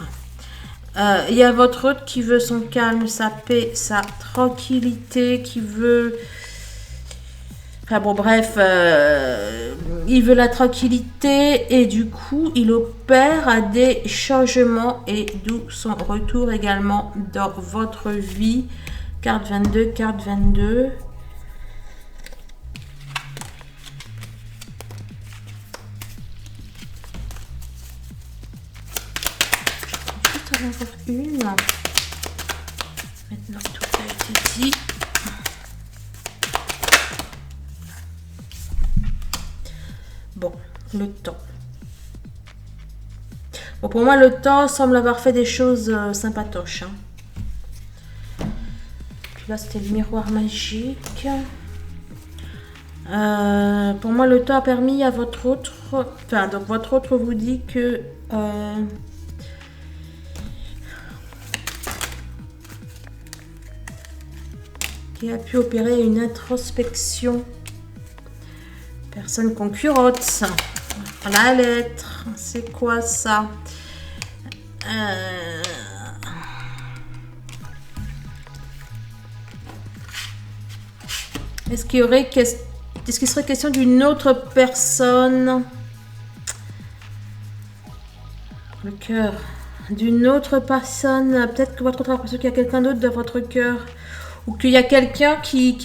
Il y a votre hôte qui veut son calme, sa paix, sa tranquillité, qui veut... Enfin bon, bref, il veut la tranquillité et du coup, il opère des changements et d'où son retour également dans votre vie. Carte 22, carte 22. Juste en avoir une. Maintenant, tout a été dit. Bon, le temps. Bon, pour moi, le temps semble avoir fait des choses sympatoches. Hein. Puis là, c'était le miroir magique. Pour moi, le temps a permis à votre autre... Enfin, donc votre autre vous dit que... qui a pu opérer une introspection. Personne concurrente. La lettre. C'est quoi ça? Est-ce qu'il y aurait... Est-ce qu'il serait question d'une autre personne? Le cœur. D'une autre personne. Peut-être que votre autre a l'impression qu'il y a quelqu'un d'autre dans votre cœur. Ou qu'il y a quelqu'un qui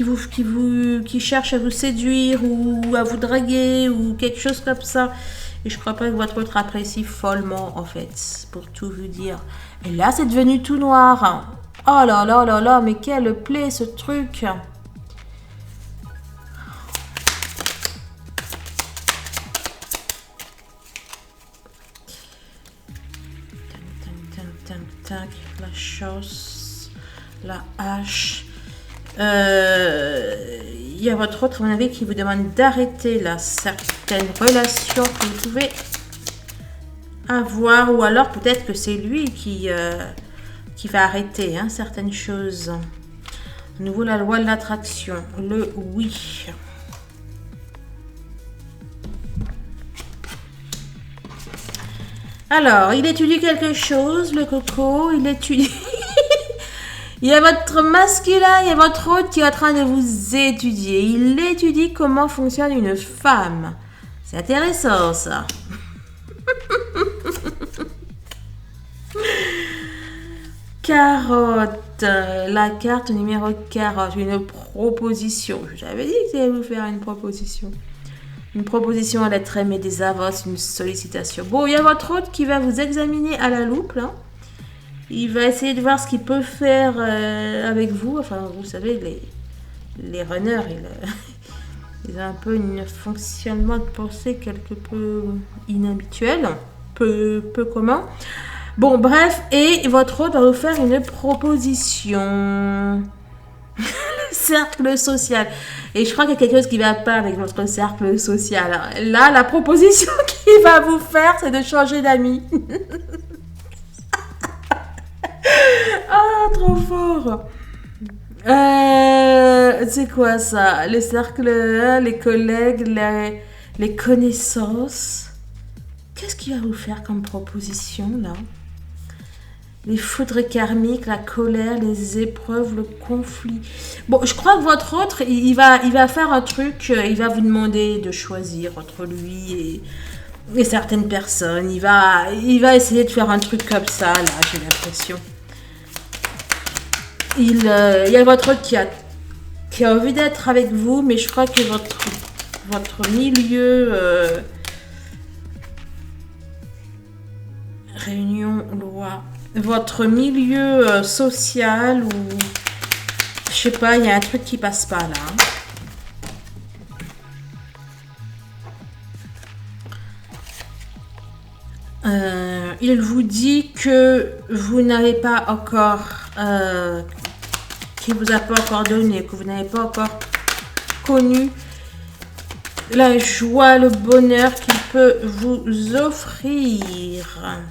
cherche à vous séduire ou à vous draguer ou quelque chose comme ça. Et je crois pas que votre autre apprécie follement en fait, pour tout vous dire. Et là, c'est devenu tout noir. Oh là là là là, mais quelle plaie ce truc. Tac, la chausse, la hache. Il y a votre autre, à mon avis, qui vous demande d'arrêter là certaines relations que vous pouvez avoir, ou alors peut-être que c'est lui qui va arrêter hein, certaines choses. À nouveau, la loi de l'attraction, le oui. Alors, il étudie quelque chose, le coco, il étudie... Il y a votre masculin, il y a votre hôte qui est en train de vous étudier. Il étudie comment fonctionne une femme. C'est intéressant, ça. Carotte. La carte numéro 40. Une proposition. J'avais dit que j'allais vous faire une proposition. Une proposition à l'être aimé, des avances, une sollicitation. Bon, il y a votre hôte qui va vous examiner à la loupe, là. Il va essayer de voir ce qu'il peut faire avec vous. Enfin, vous savez, les runners, ils ont un peu un fonctionnement de pensée quelque peu inhabituel, peu commun. Bon, bref, et votre hôte va vous faire une proposition. Le cercle social. Et je crois qu'il y a quelque chose qui va pas avec votre cercle social. Là, la proposition qu'il va vous faire, c'est de changer d'amis. Ah, trop fort. C'est quoi ça? Le cercle, les collègues, les connaissances. Qu'est-ce qu'il va vous faire comme proposition, là? Les foudres karmiques, la colère, les épreuves, le conflit. Bon, je crois que votre autre, il va faire un truc, il va vous demander de choisir entre lui et certaines personnes. Il va essayer de faire un truc comme ça, là, j'ai l'impression. Il y a votre autre qui a envie d'être avec vous, mais je crois que votre milieu... réunion, loi... Votre milieu social ou... Je sais pas, il y a un truc qui passe pas, là. Il vous dit que vous n'avez pas encore... qu'il vous a pas encore donné, que vous n'avez pas encore connu la joie, le bonheur qu'il peut vous offrir.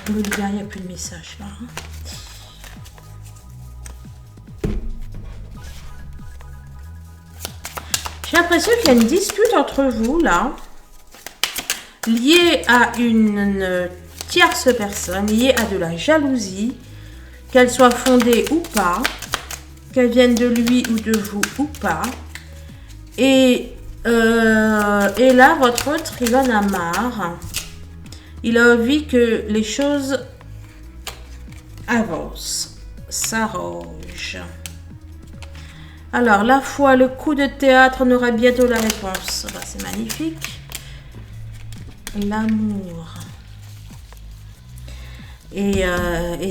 Bon, le gars, il n'y a plus de message là. J'ai l'impression qu'il y a une dispute entre vous, là, liée à une tierce personne, liée à de la jalousie, qu'elle soit fondée ou pas, qu'elle vienne de lui ou de vous ou pas. Et là, votre autre, il en a marre. Il a envie que les choses avancent, s'arrangent. Alors, la foi, le coup de théâtre, on aura bientôt la réponse. Bah, c'est magnifique. L'amour. Et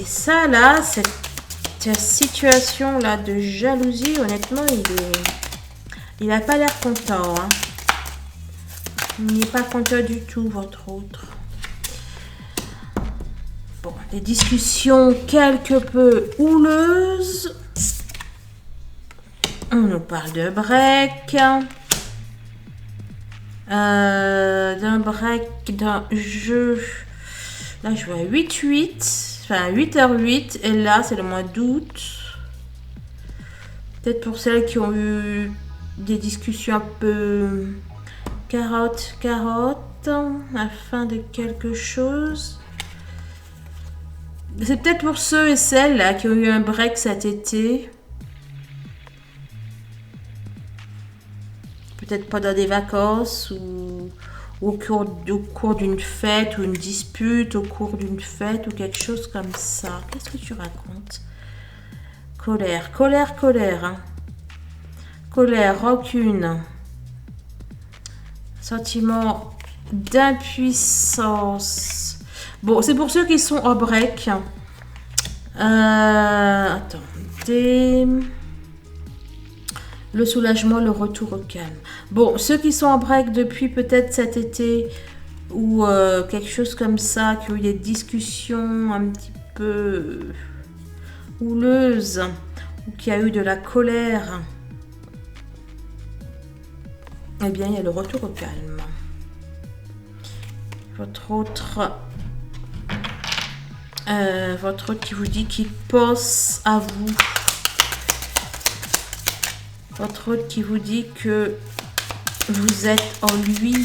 ça, là, cette situation là de jalousie, honnêtement, il n'a pas l'air content. Hein. Il n'est pas content du tout, votre autre. Bon, des discussions quelque peu houleuses. On nous parle de break. D'un break, d'un jeu. Là, je vois 8-8. Enfin, 8h08. Et là, c'est le mois d'août. Peut-être pour celles qui ont eu des discussions un peu carotte, à fin de quelque chose. C'est peut-être pour ceux et celles là qui ont eu un break cet été. Peut-être pendant des vacances ou au cours d'une fête ou une dispute au cours d'une fête ou quelque chose comme ça. Qu'est-ce que tu racontes? Colère. Hein. Colère, rancune. Sentiment d'impuissance. Bon, c'est pour ceux qui sont en break. Attendez. Le soulagement, le retour au calme. Bon, ceux qui sont en break depuis peut-être cet été ou quelque chose comme ça, qui ont eu des discussions un petit peu houleuses ou qui a eu de la colère, eh bien, il y a le retour au calme. Votre autre qui vous dit qu'il pense à vous. Votre autre qui vous dit que vous êtes en lui.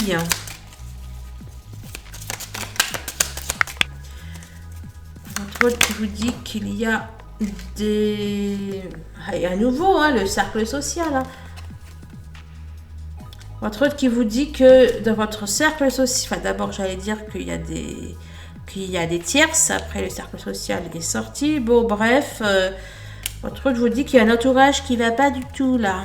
Votre autre qui vous dit qu'il y a des... Et à nouveau, hein, le cercle social. Hein. Votre autre qui vous dit que dans votre cercle social... Enfin, d'abord, j'allais dire qu'il y a des tierces. Après, le cercle social est sorti. Bon, bref... Votre autre vous dit qu'il y a un entourage qui ne va pas du tout là.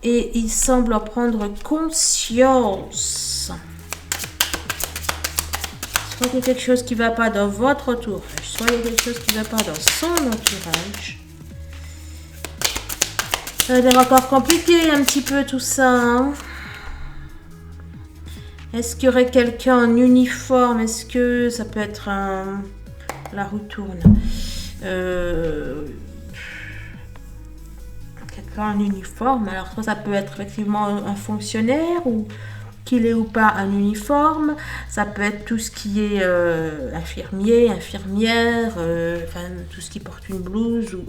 Et il semble en prendre conscience. Soit il y a quelque chose qui ne va pas dans votre entourage, soit il y a quelque chose qui ne va pas dans son entourage. Ça va être encore compliqué un petit peu tout ça. Hein. Est-ce qu'il y aurait quelqu'un en uniforme? Est-ce que ça peut être un... La roue tourne. Quelqu'un en uniforme, alors soit ça peut être effectivement un fonctionnaire ou qu'il est ou pas un uniforme, ça peut être tout ce qui est infirmier, infirmière, enfin tout ce qui porte une blouse ou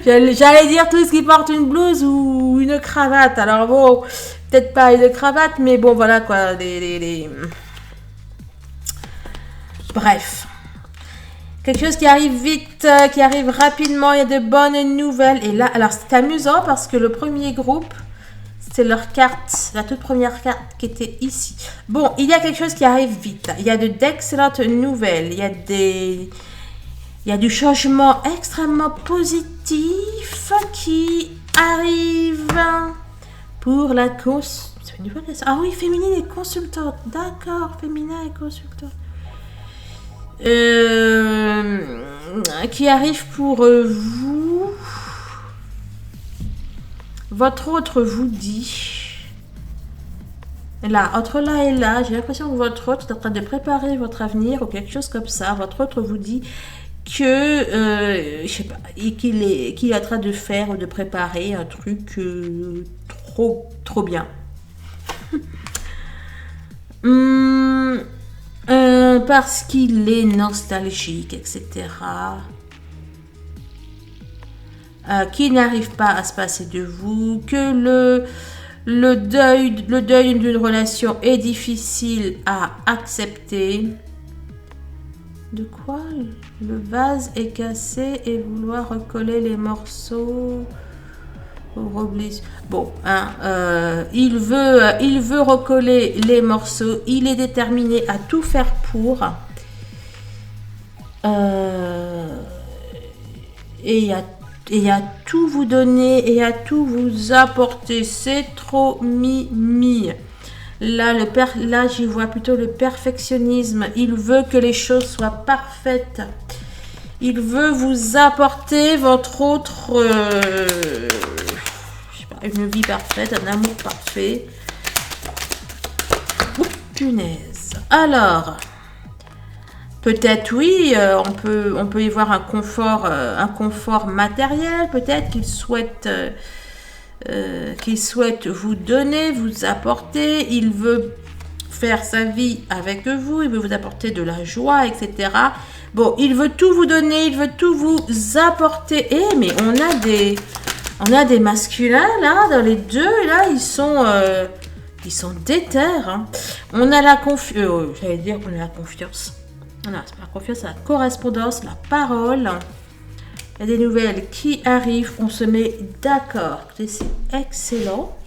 j'allais dire tout ce qui porte une blouse ou une cravate, alors bon, peut-être pas une cravate, mais bon voilà quoi, bref. Quelque chose qui arrive vite, qui arrive rapidement, il y a de bonnes nouvelles. Et là, alors c'est amusant parce que le premier groupe, c'est leur carte, la toute première carte qui était ici. Bon, il y a quelque chose qui arrive vite. Il y a d'excellentes nouvelles. Il y a du changement extrêmement positif qui arrive pour la Ah oui, féminine et consultante. D'accord, féminin et consultante. Qui arrive pour vous. Votre autre vous dit là, entre là et là, j'ai l'impression que votre autre est en train de préparer votre avenir ou quelque chose comme ça. Votre autre vous dit que je sais pas, qu'il est en train de faire ou de préparer un truc trop bien. Parce qu'il est nostalgique, etc. qui n'arrive pas à se passer de vous, que le deuil d'une relation est difficile à accepter. De quoi? Le vase est cassé et vouloir recoller les morceaux. Bon, hein, il veut recoller les morceaux. Il est déterminé à tout faire pour. Et à tout vous donner et à tout vous apporter. C'est trop mimi. Là, j'y vois plutôt le perfectionnisme. Il veut que les choses soient parfaites. Il veut vous apporter votre autre... je sais pas, une vie parfaite, un amour parfait. Oh, punaise. Alors... Peut-être oui, on peut y voir un confort matériel. Peut-être qu'il souhaite vous donner, vous apporter. Il veut faire sa vie avec vous. Il veut vous apporter de la joie, etc. Bon, il veut tout vous donner, il veut tout vous apporter. Eh, mais on a des masculins là, dans les deux là, ils sont déter. Hein. On a la confiance. J'allais dire qu'on a la confiance. Non, c'est pas la confiance, c'est la correspondance, la parole. Il y a des nouvelles qui arrivent, on se met d'accord. C'est excellent.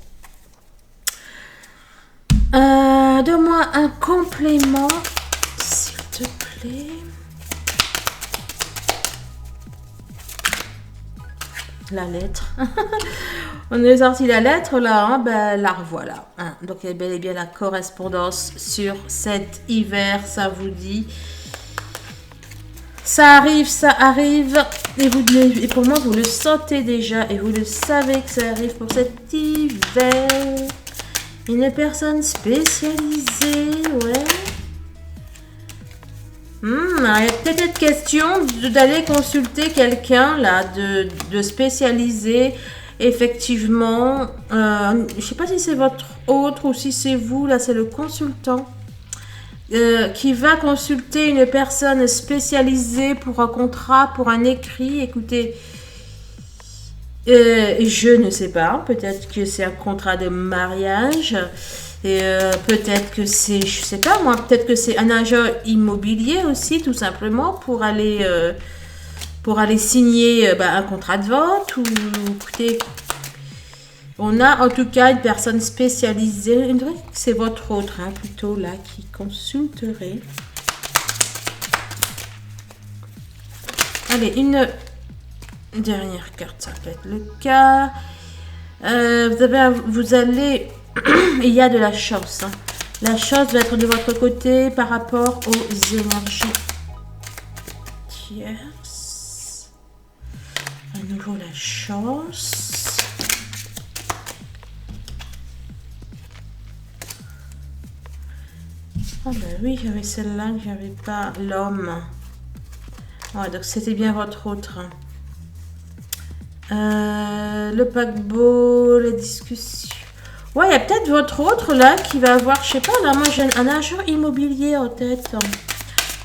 Donne-moi un complément, s'il te plaît. La lettre. On est sorti la lettre là, hein, ben, la revoilà. Hein. Donc il y a bel et bien la correspondance sur cet hiver, ça vous dit. Ça arrive, et pour moi, vous le sentez déjà, et vous le savez que ça arrive pour cet hiver. Une personne spécialisée, ouais. Il y a peut-être question d'aller consulter quelqu'un, là, de spécialisé, effectivement. Je ne sais pas si c'est votre autre ou si c'est vous, là, c'est le consultant. Qui va consulter une personne spécialisée pour un contrat, pour un écrit. Écoutez, je ne sais pas, peut-être que c'est un contrat de mariage, et peut-être que c'est, je sais pas moi, peut-être que c'est un agent immobilier aussi, tout simplement, pour aller signer un contrat de vente, ou écoutez... On a en tout cas une personne spécialisée, c'est votre autre, hein, plutôt là, qui consulterait. Allez, une dernière carte, ça peut être le cas. Vous allez, il y a de la chance. Hein. La chance va être de votre côté par rapport aux énergies tierces. À nouveau la chance. Ah ben oui, j'avais celle-là, j'avais pas l'homme. Ouais, donc c'était bien votre autre. Le paquebot, les discussions. Ouais, il y a peut-être votre autre là qui va avoir, je sais pas, là, moi j'ai un agent immobilier en tête.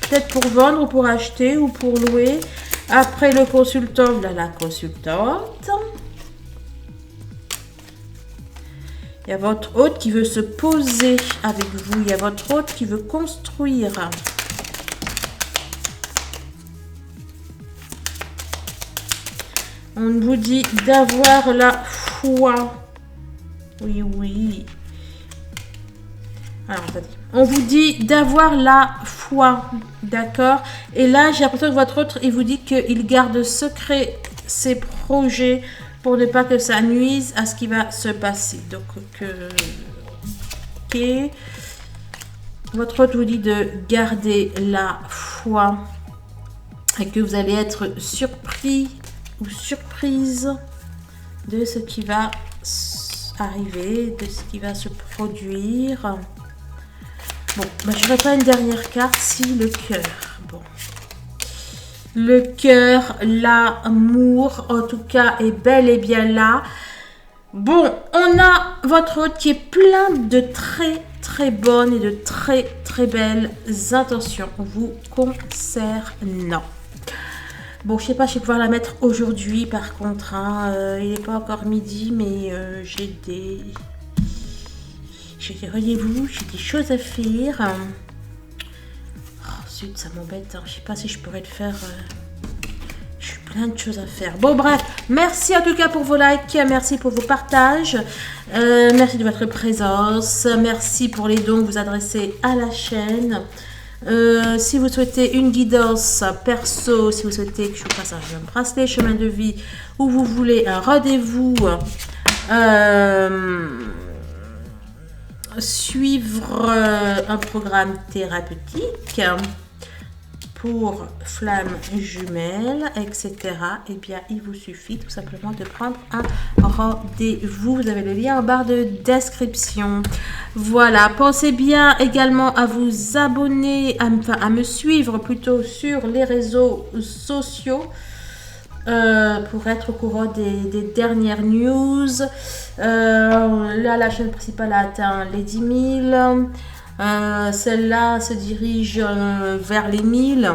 Peut-être pour vendre ou pour acheter ou pour louer. Après le consultant, voilà la consultante. Il y a votre hôte qui veut se poser avec vous. Il y a votre hôte qui veut construire. On vous dit d'avoir la foi. Oui, oui. Alors, on vous dit d'avoir la foi. D'accord? Et là, j'ai l'impression que votre hôte, il vous dit qu'il garde secret ses projets pour ne pas que ça nuise à ce qui va se passer. Donc, ok. Votre hôte vous dit de garder la foi et que vous allez être surpris ou surprise de ce qui va arriver, de ce qui va se produire. Bon, je vais pas une dernière carte, si le cœur. Bon. Le cœur, l'amour, en tout cas, est bel et bien là. Bon, on a votre hôte qui est plein de très, très bonnes et de très, très belles intentions vous concernant. Bon, je sais pas, je vais pouvoir la mettre aujourd'hui par contre. Hein. Il n'est pas encore midi, mais j'ai des rendez-vous, j'ai des choses à faire. Oh, zut, ça m'embête. Hein. Je sais pas si je pourrais le faire. J'ai plein de choses à faire. Bon, bref, merci en tout cas pour vos likes, merci pour vos partages, merci de votre présence, merci pour les dons que vous adressez à la chaîne. Si vous souhaitez une guidance perso, si vous souhaitez que je vous fasse un bracelet chemin de vie, ou vous voulez un rendez-vous, suivre un programme thérapeutique pour flammes jumelles, etc. Eh bien, il vous suffit tout simplement de prendre un rendez-vous. Vous avez le lien en barre de description. Voilà, pensez bien également à vous abonner, à me suivre plutôt sur les réseaux sociaux pour être au courant des dernières news. Là, la chaîne principale a atteint les 10 000. Celle-là se dirige vers les 1000.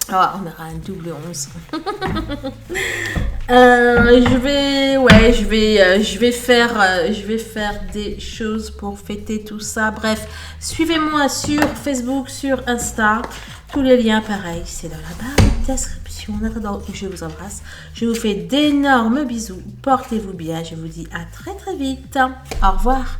Oh, on aura un double 11. Je vais faire des choses pour fêter tout ça. Bref, suivez-moi sur Facebook, sur Insta. Tous les liens, pareil, c'est dans la barre de description. En attendant, je vous embrasse. Je vous fais d'énormes bisous. Portez-vous bien. Je vous dis à très très vite. Au revoir.